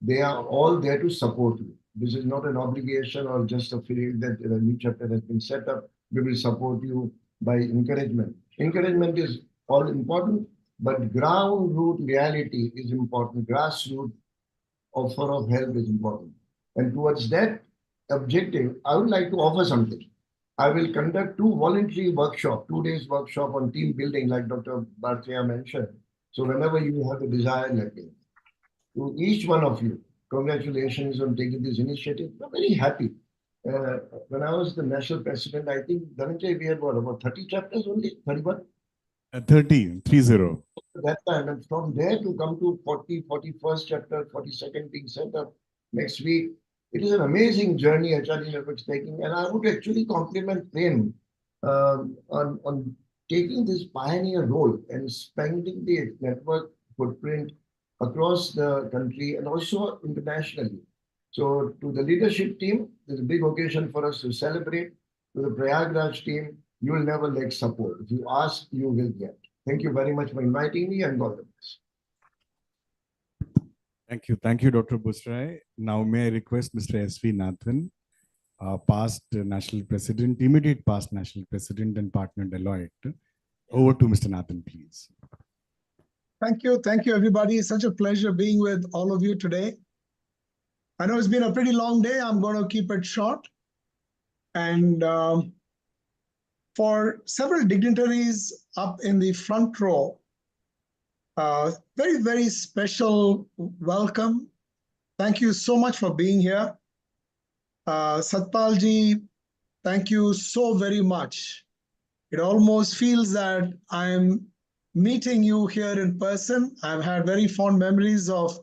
They are all there to support you. This is not an obligation or just a feeling that a new chapter has been set up. We will support you by encouragement. Encouragement is all important, but ground root reality is important. Grassroots offer of help is important. And towards that objective, I would like to offer something. I will conduct 2 voluntary workshops, 2 days workshop on team building, like Dr. Bhartiya mentioned. So whenever you have the desire, let me know. To each one of you, congratulations on taking this initiative. I'm very happy. When I was the national president, I think, Dhananjay, we had what, about 30 chapters only? 31? 30. That time, and from there to come to 40, 41st chapter, 42nd being set up next week. It is an amazing journey HRD Network is taking, and I would actually compliment Prem on taking this pioneer role and expanding the network footprint across the country and also internationally. So to the leadership team, there's a big occasion for us to celebrate. To the Prayagraj team, you will never lack support. If you ask, you will get. Thank you very much for inviting me, and God bless. Thank you, Dr. Busrai. Now may I request Mr. S.V. Nathan, past national president, immediate past national president and partner Deloitte. Over to Mr. Nathan, please. Thank you, everybody. It's such a pleasure being with all of you today. I know it's been a pretty long day. I'm going to keep it short. And for several dignitaries up in the front row, very, very special welcome. Thank you so much for being here. Satpalji, thank you so very much. It almost feels that I'm meeting you here in person. I've had very fond memories of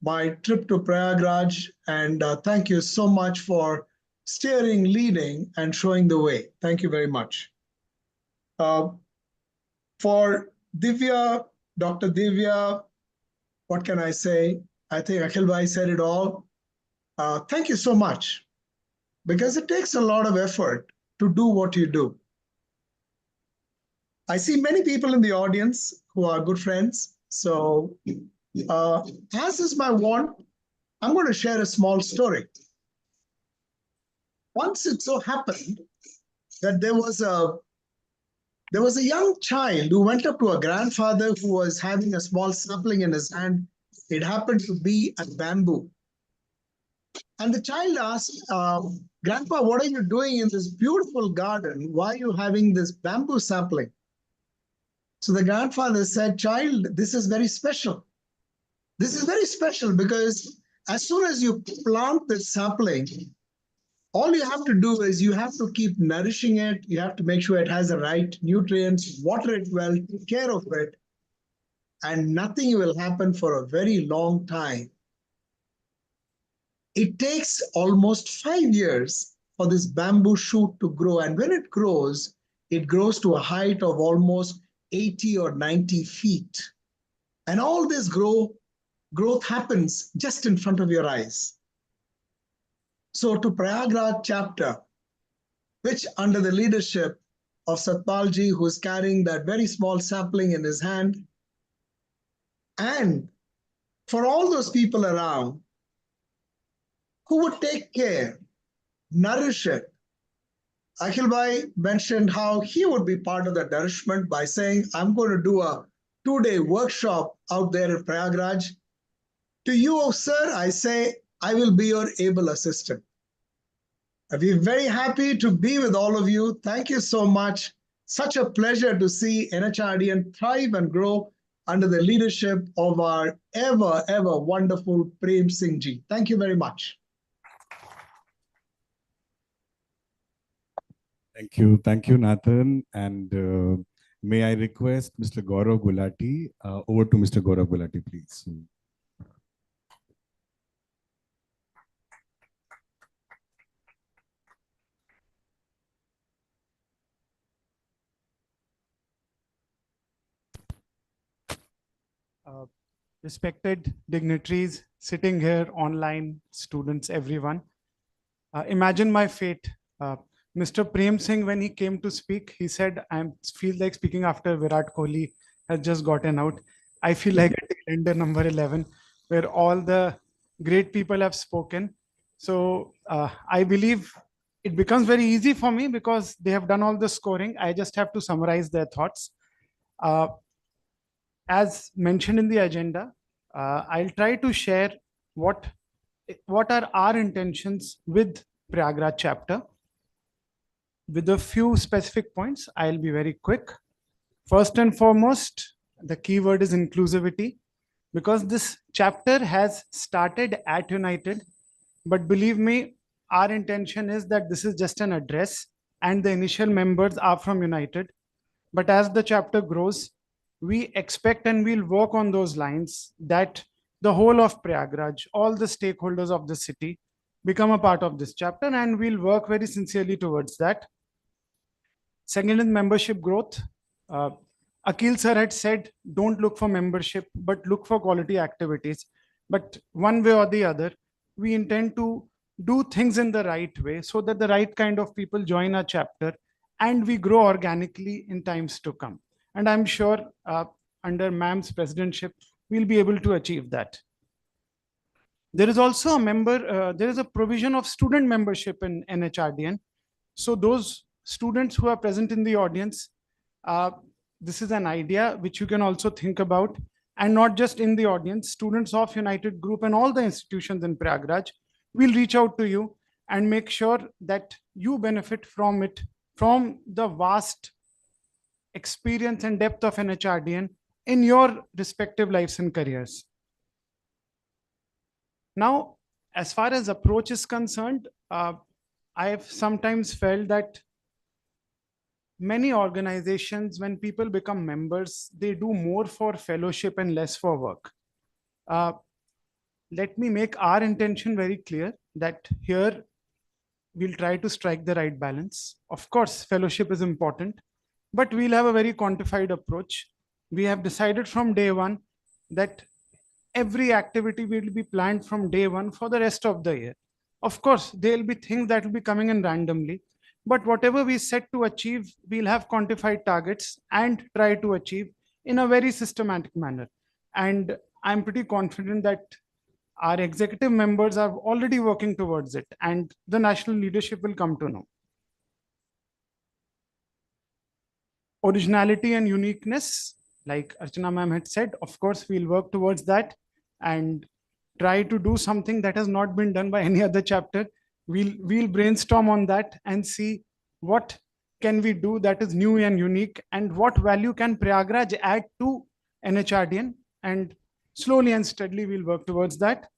my trip to Prayagraj, and thank you so much for steering, leading, and showing the way. Thank you very much. For Divya, Dr. Divya, what can I say? I think Akhil Bhai said it all. Thank you so much, because it takes a lot of effort to do what you do. I see many people in the audience who are good friends. So as is my wont, I'm going to share a small story. Once it so happened that there was a young child who went up to a grandfather who was having a small sapling in his hand. It happened to be a bamboo. And the child asked, Grandpa, what are you doing in this beautiful garden? Why are you having this bamboo sapling? So the grandfather said, child, this is very special. This is very special because as soon as you plant the sapling, all you have to do is you have to keep nourishing it. You have to make sure it has the right nutrients, water it well, take care of it, and nothing will happen for a very long time. It takes almost 5 years for this bamboo shoot to grow. And when it grows to a height of almost 80 or 90 feet. And all this growth happens just in front of your eyes. So to Prayagraj chapter, which under the leadership of Satpalji, who is carrying that very small sapling in his hand, and for all those people around who would take care, nourish it. Akhil Bhai mentioned how he would be part of that nourishment by saying, I'm going to do a 2-day workshop out there in Prayagraj. To you, sir, I say, I will be your able assistant. We're very happy to be with all of you. Thank you so much. Such a pleasure to see NHRDN thrive and grow under the leadership of our ever wonderful Prem Singh ji. Thank you very much. Thank you, Nathan. And may I request Mr. Gaurav Gulati, over to Mr. Gaurav Gulati, please. Respected dignitaries sitting here, online, students, everyone. Imagine my fate. Mr. Prem Singh, when he came to speak, he said, I feel like speaking after Virat Kohli has just gotten out. I feel like a tailender number 11, where all the great people have spoken. So I believe it becomes very easy for me because they have done all the scoring. I just have to summarize their thoughts. As mentioned in the agenda, I'll try to share what are our intentions with Prayagraj chapter. With a few specific points, I'll be very quick. First and foremost, the key word is inclusivity, because this chapter has started at United, but believe me, our intention is that this is just an address and the initial members are from United. But as the chapter grows, we expect and we'll work on those lines that the whole of Prayagraj, all the stakeholders of the city become a part of this chapter, and we'll work very sincerely towards that. Second is membership growth. Akhil sir had said, don't look for membership, but look for quality activities. But one way or the other, we intend to do things in the right way so that the right kind of people join our chapter and we grow organically in times to come. And I'm sure under ma'am's presidentship, we'll be able to achieve that. There is also there is a provision of student membership in NHRDN. So those students who are present in the audience, this is an idea which you can also think about, and not just in the audience, students of United Group and all the institutions in Prayagraj will reach out to you and make sure that you benefit from it, from the vast experience and depth of NHRDN in your respective lives and careers. Now, as far as approach is concerned, I have sometimes felt that many organizations, when people become members, they do more for fellowship and less for work. Let me make our intention very clear that here we'll try to strike the right balance. Of course, fellowship is important, but we'll have a very quantified approach. We have decided from day one that every activity will be planned from day one for the rest of the year. Of course, there will be things that will be coming in randomly, but whatever we set to achieve, we'll have quantified targets and try to achieve in a very systematic manner. And I'm pretty confident that our executive members are already working towards it, and the national leadership will come to know. Originality and uniqueness, like Archana ma'am had said, of course, we'll work towards that and try to do something that has not been done by any other chapter. We'll brainstorm on that and see what can we do that is new and unique, and what value can Prayagraj add to NHRDN, and slowly and steadily we'll work towards that.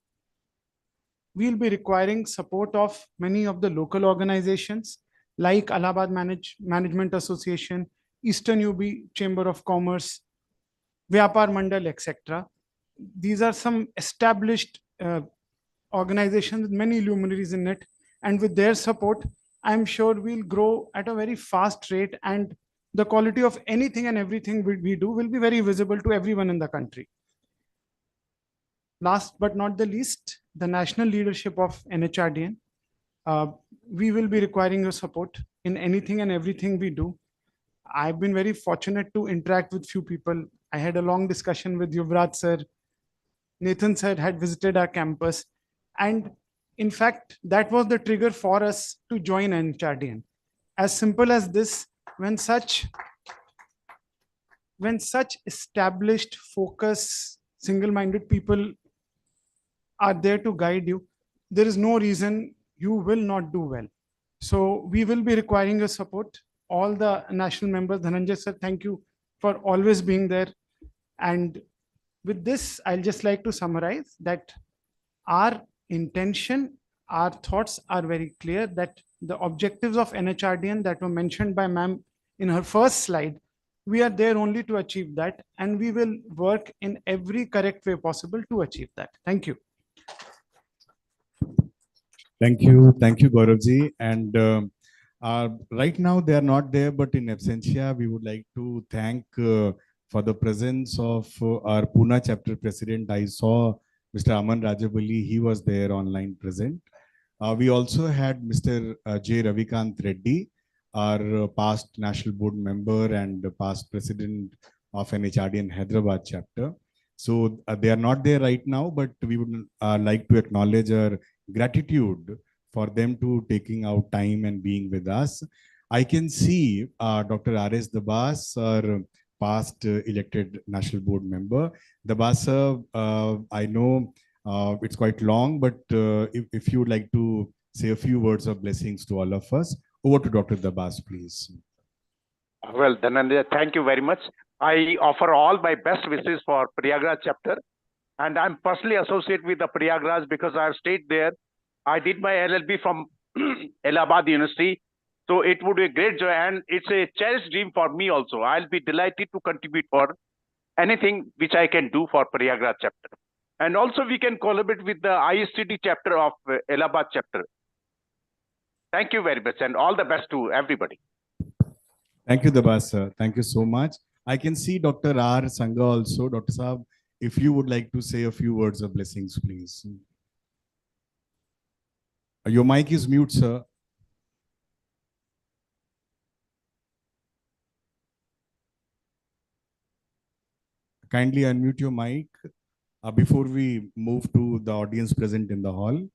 We'll be requiring support of many of the local organizations like Allahabad Management Association, Eastern UB Chamber of Commerce, Vyapar Mandal, etc. These are some established organizations with many luminaries in it, and with their support, I'm sure we'll grow at a very fast rate, and the quality of anything and everything we do will be very visible to everyone in the country. Last but not the least, the national leadership of NHRDN. we will be requiring your support in anything and everything we do. I've been very fortunate to interact with few people. I had a long discussion with Yuvraj sir. Nathan sir had visited our campus. And in fact, that was the trigger for us to join NHRDN. As simple as this, when such established, focus, single-minded people are there to guide you, there is no reason you will not do well. So we will be requiring your support. All the national members, Dhananjay sir, thank you for always being there. And with this, I'll just like to summarize that our intention, our thoughts are very clear, that the objectives of NHRDN that were mentioned by ma'am in her first slide, we are there only to achieve that, and we will work in every correct way possible to achieve that. Thank you. Thank you, Gauravji. And right now they are not there, but in absentia, we would like to thank for the presence of our Pune chapter president. I saw Mr. Aman Rajabali, he was there online present. We also had Mr. J. Ravikant Reddy, our past national board member and past president of NHRDN Hyderabad chapter. So they are not there right now, but we would like to acknowledge our gratitude for them to taking out time and being with us. I can see Dr. R.S. Dabas, our past elected national board member. Dabas, I know it's quite long, but if you would like to say a few words of blessings to all of us, over to Dr. Dabas, please. Well, Dhananjay, thank you very much. I offer all my best wishes for Prayagraj chapter. And I'm personally associated with the Prayagraj because I've stayed there. I did my LLB from Allahabad University. So it would be a great joy, and it's a cherished dream for me also. I'll be delighted to contribute for anything which I can do for Prayagraj chapter. And also we can collaborate with the ISTD chapter of Allahabad chapter. Thank you very much, and all the best to everybody. Thank you, Dabas, sir. Thank you so much. I can see Dr. R. Sangha also. Dr. Saab, if you would like to say a few words of blessings, please. Your mic is mute, sir. Kindly unmute your mic before we move to the audience present in the hall.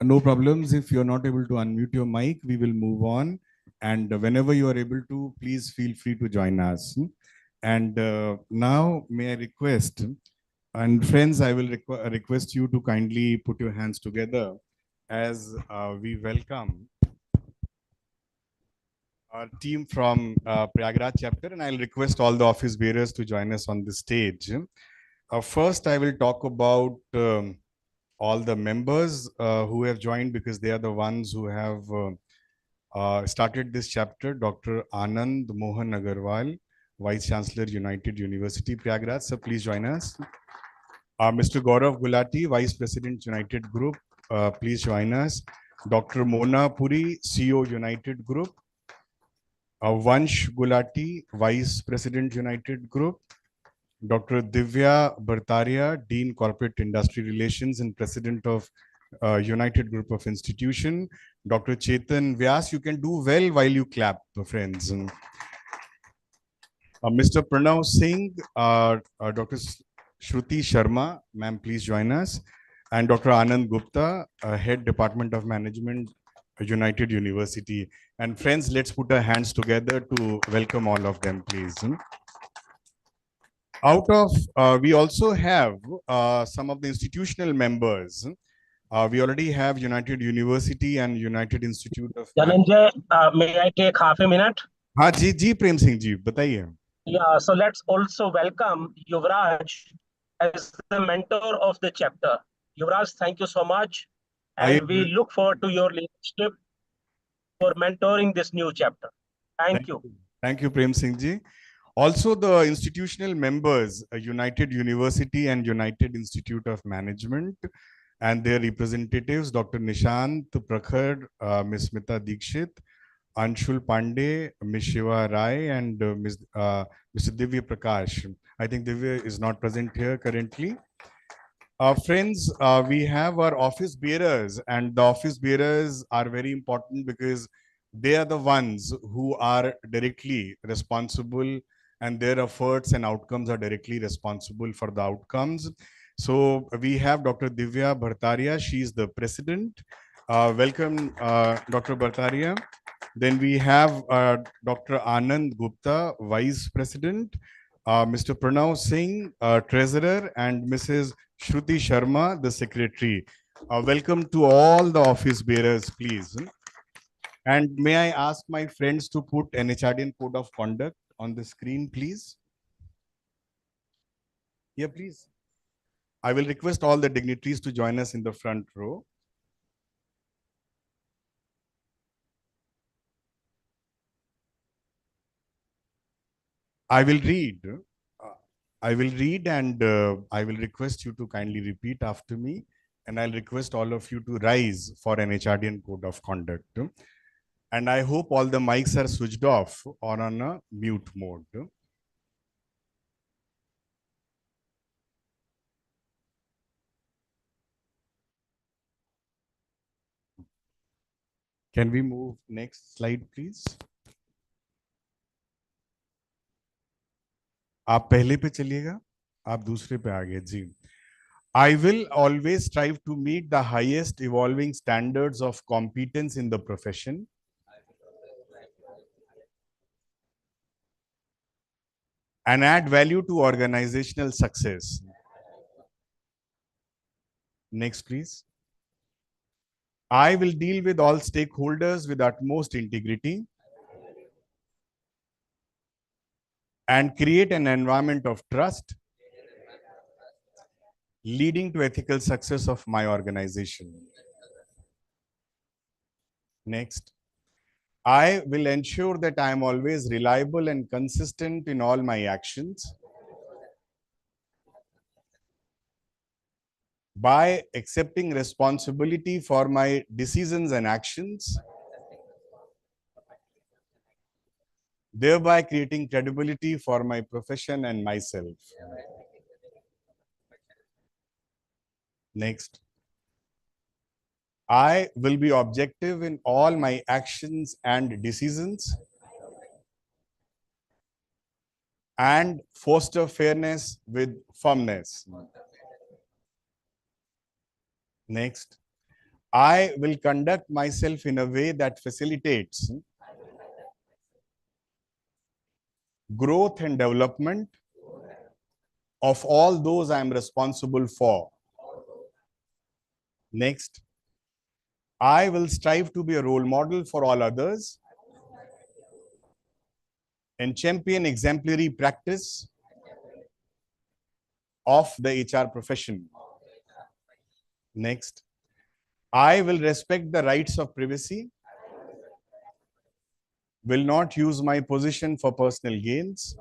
No problems. If you're not able to unmute your mic, we will move on. And whenever you are able to, please feel free to join us. And now may I request, and friends, I will request you to kindly put your hands together as we welcome our team from Prayagraj chapter, and I'll request all the office bearers to join us on the stage. First, I will talk about all the members who have joined, because they are the ones who have started this chapter. Dr. Anand Mohan Agarwal, Vice Chancellor, United University, Prayagraj. So please join us. Mr. Gaurav Gulati, Vice President, United Group. Please join us. Dr. Mona Puri, CEO, United Group. Vansh Gulati, Vice President, United Group. Dr. Divya Bhartaria, Dean Corporate Industry Relations and President of United Group of Institution. Dr. Chetan Vyas, you can do well while you clap, friends. Mr. Pranav Singh, Dr. Shruti Sharma, ma'am, please join us. And Dr. Anand Gupta, Head Department of Management, United University. And friends, let's put our hands together to welcome all of them, please. Out of, we also have some of the institutional members. We already have United University and United Institute of. Dhananjay, may I take half a minute? हाँ जी प्रेम सिंह जी बताइए. Yeah, so let's also welcome Yuvraj as the mentor of the chapter. Yuvraj, thank you so much, and we look forward to your leadership for mentoring this new chapter. Thank you. Thank you, Prem Singh ji. Also, the institutional members, United University and United Institute of Management, and their representatives, Dr. Nishant Prakhar, Ms. Smita Dikshit, Anshul Pandey, Ms. Shiva Rai, and Mr. Divya Prakash. I think Divya is not present here currently. Friends, we have our office bearers, and the office bearers are very important because they are the ones who are directly responsible, and their efforts and outcomes are directly responsible for the outcomes. So we have Dr. Divya Bhartaria. She is the president. Welcome, Dr. Bhartaria. Then we have Dr. Anand Gupta, vice president. Mr. Pranav Singh, treasurer, and Mrs. Shruti Sharma, the secretary. Welcome to all the office bearers, please. And may I ask my friends to put NHRDN Code of Conduct on the screen, please? Yeah, please. I will request all the dignitaries to join us in the front row. I will read. I will read and I will request you to kindly repeat after me. And I'll request all of you to rise for an NHRDN Code of Conduct. And I hope all the mics are switched off or on a mute mode. Can we move next slide, please? आप पहले पे चलिएगा, आप दूसरे पे आगे जी. I will always strive to meet the highest evolving standards of competence in the profession. And add value to organizational success. Next, please. I will deal with all stakeholders with utmost integrity and create an environment of trust leading to ethical success of my organization. Next. I will ensure that I am always reliable and consistent in all my actions by accepting responsibility for my decisions and actions, thereby creating credibility for my profession and myself. Next. I will be objective in all my actions and decisions and foster fairness with firmness. Next, I will conduct myself in a way that facilitates growth and development of all those I am responsible for. Next, I will strive to be a role model for all others and champion exemplary practice of the HR profession. Next, I will respect the rights of privacy, will not use my position for personal gains,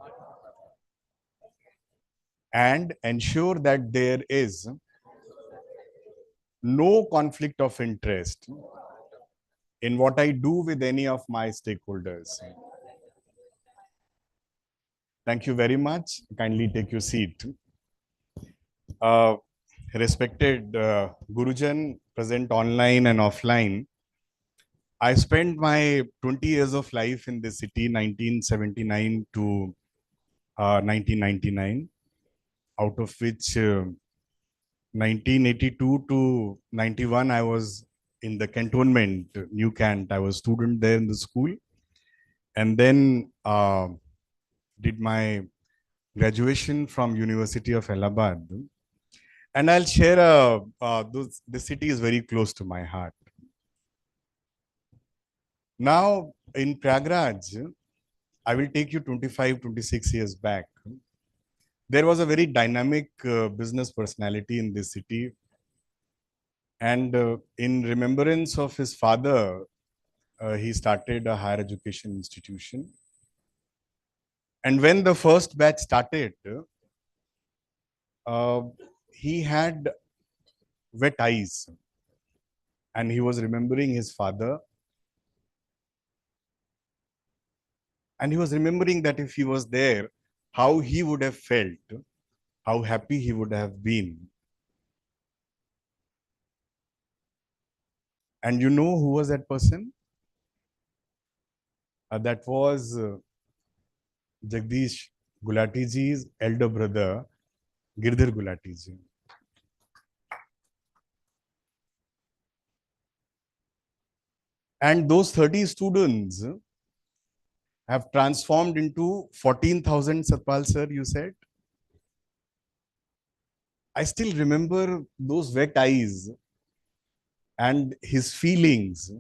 and ensure that there is no conflict of interest in what I do with any of my stakeholders. Thank you very much. Kindly take your seat. Respected Gurujan, present online and offline, I spent my 20 years of life in this city, 1979 to 1999, out of which 1982 to 91, I was in the cantonment, New Cant. I was student there in the school, and then did my graduation from University of Allahabad. And I'll share the city is very close to my heart. Now in Prayagraj, I will take you 25, 26 years back. There was a very dynamic business personality in this city. And in remembrance of his father, he started a higher education institution. And when the first batch started, he had wet eyes and he was remembering his father. And he was remembering that if he was there, how he would have felt, how happy he would have been. And you know who was that person? That was Jagdish Gulati ji's elder brother, Girdhar Gulati ji. And those 30 students have transformed into 14,000, Satpal sir, you said? I still remember those wet eyes and his feelings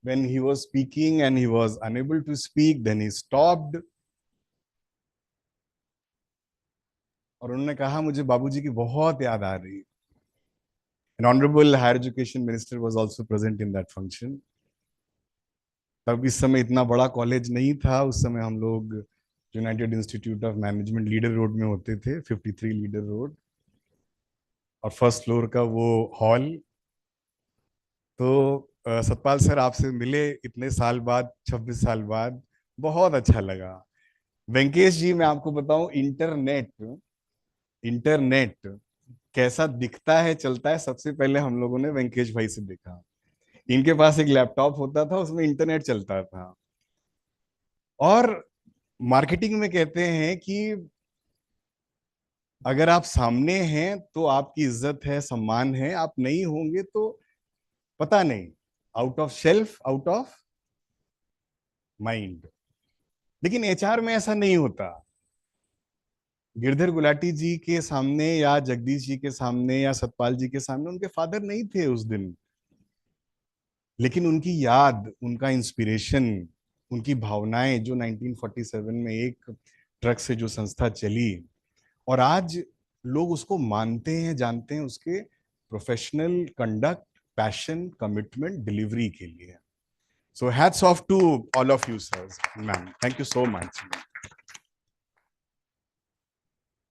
when he was speaking and he was unable to speak, then he stopped. और उन्होंने कहा मुझे बाबूजी की बहुत याद आ रही. An honorable higher education minister was also present in that function. तब इस समय इतना बड़ा कॉलेज नहीं था. उस समय हम लोग United institute of management leader road में होते थे, 53 लीडर रोड, और फर्स्ट फ्लोर का वो हॉल. तो सतपाल सर आपसे मिले इतने साल बाद, 26 साल बाद, बहुत अच्छा लगा. वेंकेश जी, मैं आपको बताऊं, इंटरनेट कैसा दिखता है, चलता है, सबसे पहले हम लोगों ने वेंकेश भाई से देखा. इनके पास एक लैपटॉप होता था, उसमें इंटरनेट चलता था. और मार्केटिंग में कहते हैं कि अगर आप सामने हैं तो आपकी इज्जत है, सम्मान है. आप नहीं होंगे तो पता नहीं, out of shelf, out of mind. लेकिन एचआर में ऐसा नहीं होता. गिरधर गुलाटी जी के सामने या जगदीश जी के सामने या सतपाल जी के सामने उनके फादर नहीं थे उस दिन, लेकिन उनकी याद, उनका इंस्पिरेशन, उनकी भावनाएं जो 1947 में एक ट्रक से जो संस्था चली, और आज लोग उसको मानते हैं, जानते हैं उसके professional conduct, passion, commitment, delivery के लिए. So hats off to all of you, sirs, ma'am. Thank you so much.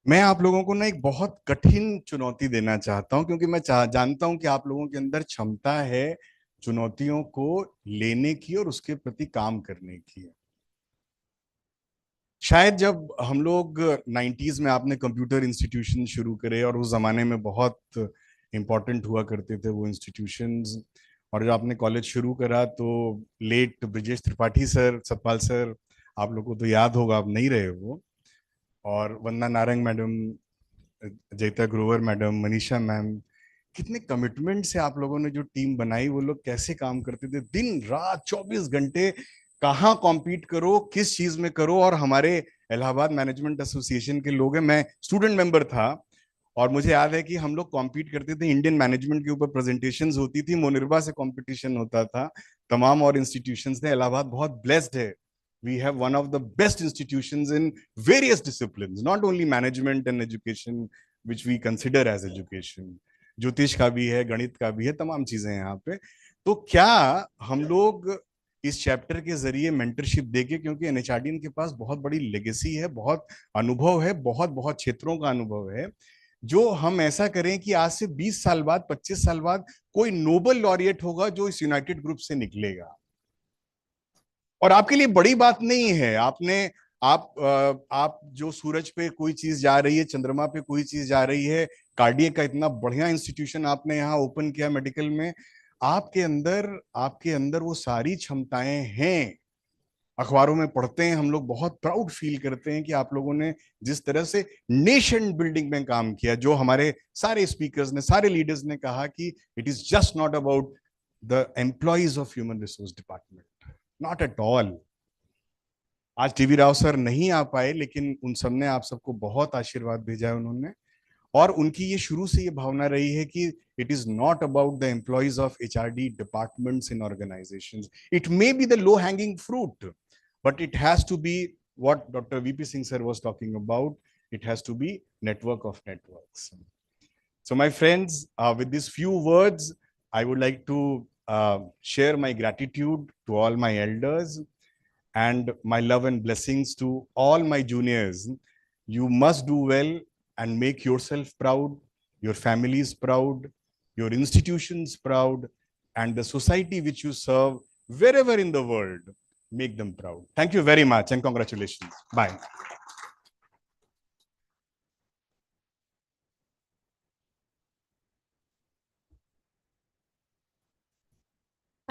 मैं आप लोगों को ना एक बहुत कठिन चुनौती देना चाहता हूं, क्योंकि मैं जानता हूं कि आप लोगों के अंदर क्षमता है चुनौतियों को लेने की और उसके प्रति काम करने की. शायद जब हम लोग 90s में आपने कंप्यूटर इंस्टीट्यूशन शुरू करे, और उस जमाने में बहुत इंपॉर्टेंट हुआ करते थे वो इंस्टीट्यूशंस, और जब आपने कॉलेज शुरू करा तो late Brijesh Tripathi sir, Satpal sir, आप लोगों को तो याद होगा, आप नहीं रहे वो, और Vandana Narang madam, Jayta Grover madam, Manisha ma'am, कितने कमिटमेंट से आप लोगों ने जो टीम बनाई. वो लोग कैसे काम करते थे, दिन रात 24 घंटे, कहाँ कॉम्पीट करो, किस चीज में करो. और हमारे इलाहाबाद मैनेजमेंट एसोसिएशन के लोग हैं, मैं स्टूडेंट मेंबर था, और मुझे याद है कि हम लोग कॉम्पीट करते थे, इंडियन मैनेजमेंट के ऊपर प्रेजेंटेशंस होती थी, मोनिर्बा से कंपटीशन होता था, तमाम और इंस्टीट्यूशंस ने. इलाहाबाद बहुत ब्लेस्ड है. We have one of the best institutions in various disciplines, not only management and education, which we consider as education. ज्योतिष का भी है, गणित का भी है, तमाम चीजें हैं यहाँ पे. तो क्या हम लोग इस चैप्टर के जरिए मेंटरशिप देके, क्योंकि एनएचआरडीएन के पास बहुत बड़ी लेगेसी है, बहुत अनुभव है, बहुत बहुत क्षेत्रों का अनुभव है, जो हम ऐसा करें कि आज से 20 साल बाद, 25 साल बाद कोई नोबल लॉरिएट होगा जो इस यूनाइटेड ग्रुप से निकलेगा. और आपके लिए बड़ी बात नहीं है, आप जो सूरज पे कोई चीज जा रही है, चंद्रमा पे कोई चीज जा रही है, कार्डियक का इतना बढ़िया इंस्टीट्यूशन आपने यहाँ ओपन किया मेडिकल में, आपके अंदर वो सारी क्षमताएं हैं. अखबारों में पढ़ते हैं हम लोग, बहुत प्राउड फील करते हैं कि आप लोगों ने जिस तरह से नेशन बिल्डिंग में काम किया, जो हमारे सारे स्पीकर्स ने, सारे लीडर्स ने कहा कि it is just not about the employees of human resource department, not at all. आज टीवी राव सर नहीं आ पाए, लेकिन उन सब ने आप सबको बहुत आशीर्वाद भेजा है उन्होंने, और उनकी ये शुरू से ये भावना रही है कि it is not about the employees of HRD departments in organisations. It may be the low hanging fruit, but it has to be what Dr. VP Singh sir was talking about. It has to be network of networks. So my friends, with these few words, I would like to share my gratitude to all my elders and my love and blessings to all my juniors. You must do well and make yourself proud, your families proud, your institutions proud, and the society which you serve wherever in the world. Make them proud. Thank you very much and congratulations. Bye.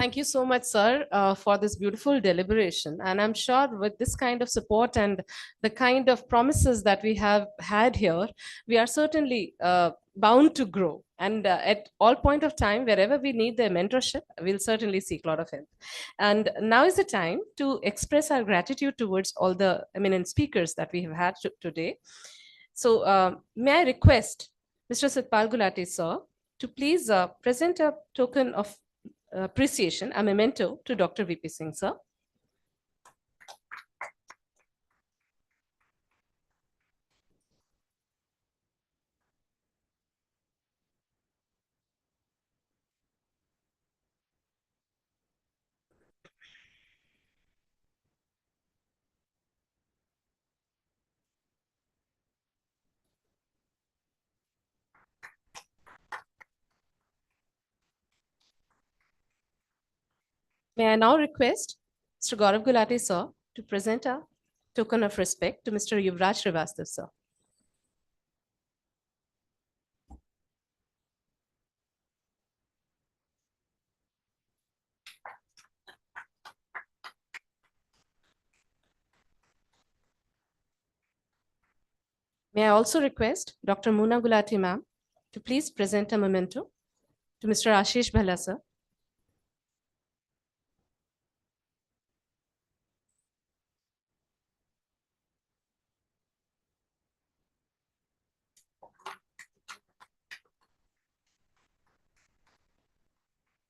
Thank you so much, sir, for this beautiful deliberation. And I'm sure with this kind of support and the kind of promises that we have had here, we are certainly bound to grow. And at all point of time, wherever we need their mentorship, we'll certainly seek a lot of help. And now is the time to express our gratitude towards all the eminent speakers that we have had today. So may I request Mr. Satpal Gulati, sir, to please present a token of appreciation, a memento to Dr. VP Singh, sir. May I now request Mr. Gaurav Gulati, sir, to present a token of respect to Mr. Yuvraj Srivastav, sir. May I also request Dr. Moona Gulati, ma'am, to please present a memento to Mr. Ashish Bhala, sir.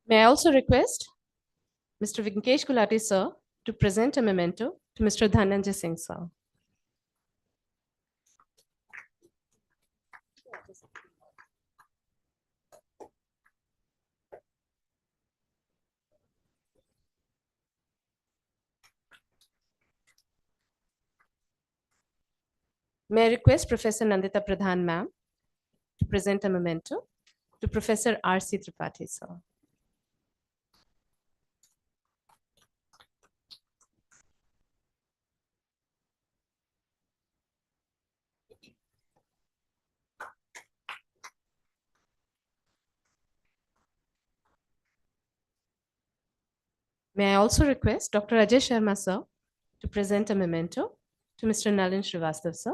May I also request Mr. Vinkesh Gulati, sir, to present a memento to Mr. Dhananjay Singh, sir. May I request Professor Nandita Pradhan, ma'am, to present a memento to Professor R.C. Tripathi, sir. May I also request Dr. Ajay Sharma, sir, to present a memento to Mr. Nalin Srivastav, sir.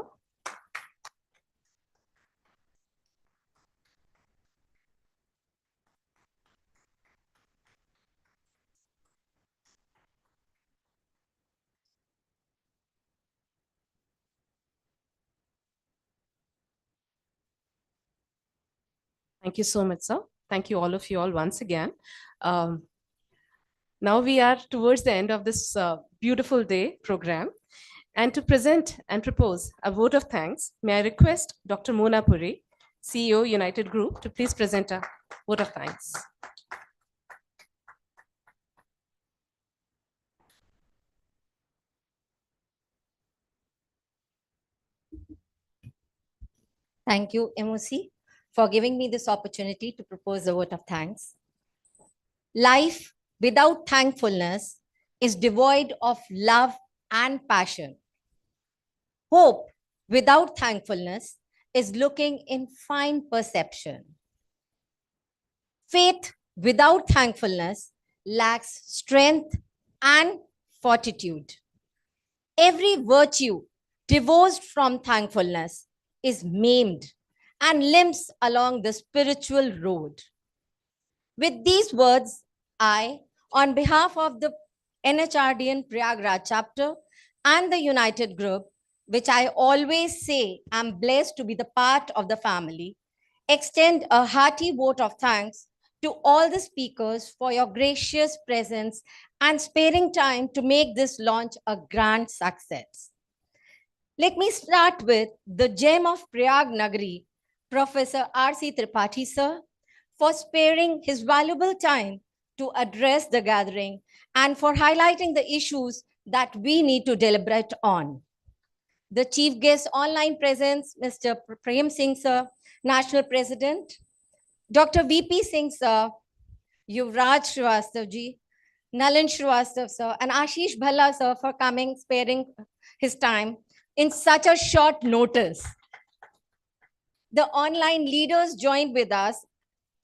Thank you so much, sir. Thank you all of you all once again. Now we are towards the end of this beautiful day program. And to present and propose a vote of thanks, may I request Dr. Mona Puri, CEO, United Group, to please present a vote of thanks. Thank you, MOC, for giving me this opportunity to propose a vote of thanks. Life without thankfulness is devoid of love and passion. Hope without thankfulness is looking in fine perception. Faith without thankfulness lacks strength and fortitude. Every virtue divorced from thankfulness is maimed and limps along the spiritual road. With these words, I, on behalf of the NHRDN Prayagraj chapter and the United Group, which I always say I'm blessed to be the part of the family, extend a hearty vote of thanks to all the speakers for your gracious presence and sparing time to make this launch a grand success. Let me start with the gem of Prayag Nagari, Professor R.C. Tripathi, sir, for sparing his valuable time to address the gathering and for highlighting the issues that we need to deliberate on. The chief guest online presence, Mr. Prem Singh, sir, National President, Dr. VP Singh, sir, Yuvraj Srivastav ji, Nalin Srivastav, sir, and Ashish Bhala, sir, for coming, sparing his time in such a short notice. The online leaders joined with us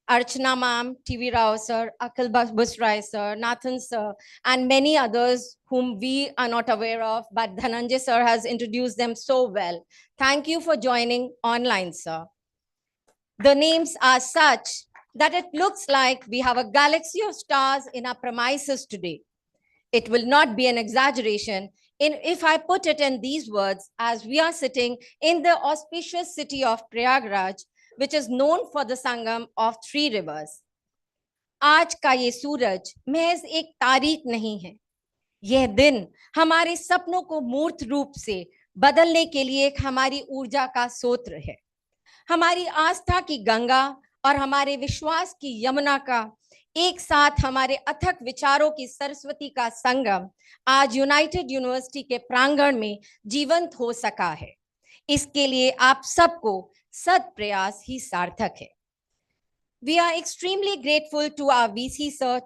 Archana ma'am, TV Rao sir, Akhil Busrai sir, Nathan sir, and many others whom we are not aware of, but Dhananjay sir has introduced them so well. Thank you for joining online, sir. The names are such that it looks like we have a galaxy of stars in our premises today. It will not be an exaggeration if I put it in these words, as we are sitting in the auspicious city of Prayagraj, which is known for the Sangam of 3 rivers. आज का ये सूरज महज एक तारीख नहीं है। यह दिन हमारे सपनों को मूर्त रूप से बदलने के लिए एक हमारी ऊर्जा का स्रोत है। हमारी आस्था की गंगा और हमारे विश्वास की यमुना का एक साथ हमारे अथक विचारों की सरस्वती का संगम आज यूनाइटेड यूनिवर्सिटी के प्रांगण में जीवंत हो सका है। इसके लिए आप सबको सद प्रयास ही सार्थक है। We are extremely grateful to our VC sir,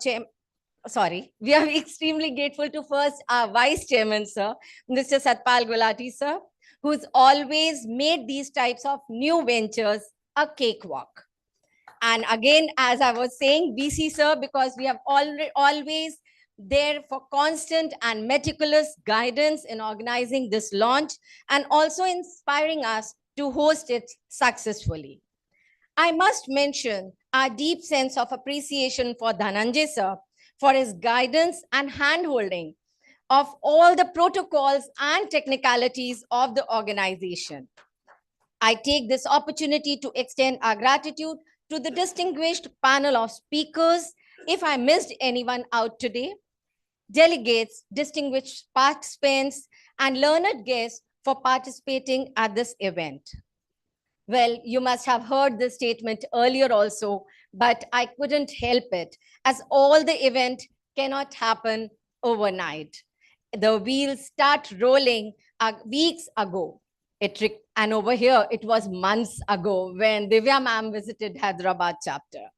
we are extremely grateful to first our Vice Chairman sir, Mr. Satpal Gulati sir, who's always made these types of new ventures a cakewalk. And again, as I was saying, VC sir, because we have always there for constant and meticulous guidance in organizing this launch and also inspiring us to host it successfully. I must mention our deep sense of appreciation for Dhananjay sir for his guidance and handholding of all the protocols and technicalities of the organization. I take this opportunity to extend our gratitude to the distinguished panel of speakers. If I missed anyone out today, delegates, distinguished participants, and learned guests for participating at this event. Well, you must have heard this statement earlier also, but I couldn't help it, as all the event cannot happen overnight. The wheels start rolling weeks ago. And over here, it was months ago when Divya ma'am visited Hyderabad chapter.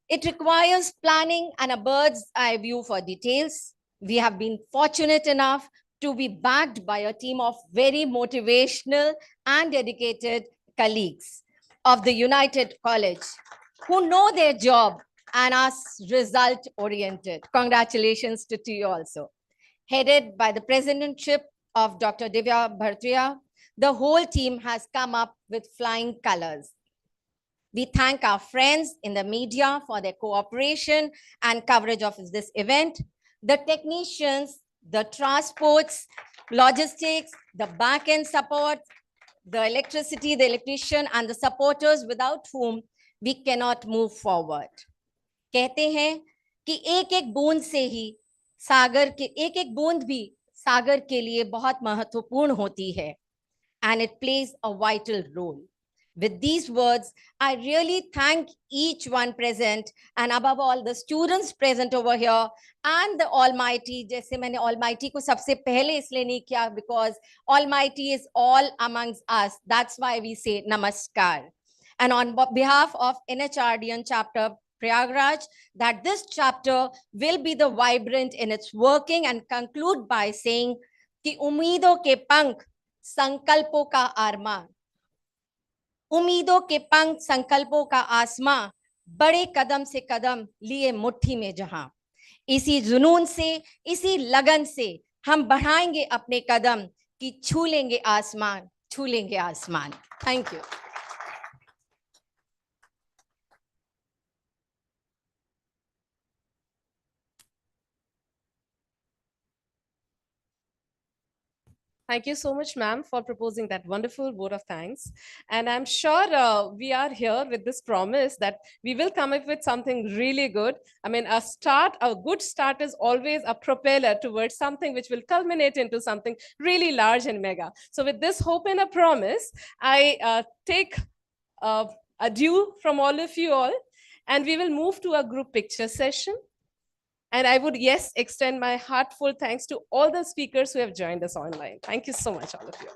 It requires planning and a bird's eye view for details. We have been fortunate enough to be backed by a team of very motivational and dedicated colleagues of the United College who know their job and are result-oriented. Congratulations to you also. Headed by the presidentship of Dr. Divya Bhartiya, the whole team has come up with flying colors. We thank our friends in the media for their cooperation and coverage of this event, the technicians, the transports, logistics, the back-end support, the electricity, the electrician, and the supporters without whom we cannot move forward. कहते हैं कि एक-एक बूंद से ही सागर के एक-एक बूंद भी सागर के लिए बहुत महत्वपूर्ण होती है, and it plays a vital role. With these words, I really thank each one present and above all the students present over here and the Almighty. जैसे मैंने Almighty को सबसे पहले इसलिए नहीं किया because Almighty is all amongst us. That's why we say Namaskar. And on behalf of NHRDN chapter Prayagraj, that this chapter will be the vibrant in its working and conclude by saying कि उम्मीदों के पंख संकल्पों का आसमां, उम्मीदों के पंख संकल्पों का आसमां, बड़े कदम से कदम लिए मुट्ठी में जहां। इसी जुनून से, इसी लगन से हम बढ़ाएंगे अपने कदम कि छू लेंगे आसमान, छू लेंगे आसमान। Thank you. Thank you so much, ma'am, for proposing that wonderful vote of thanks. And I'm sure we are here with this promise that we will come up with something really good. I mean, a good start is always a propeller towards something which will culminate into something really large and mega. So with this hope and a promise, I take adieu from all of you all, and we will move to a group picture session. And I would, yes, extend my heartfelt thanks to all the speakers who have joined us online. Thank you so much, all of you.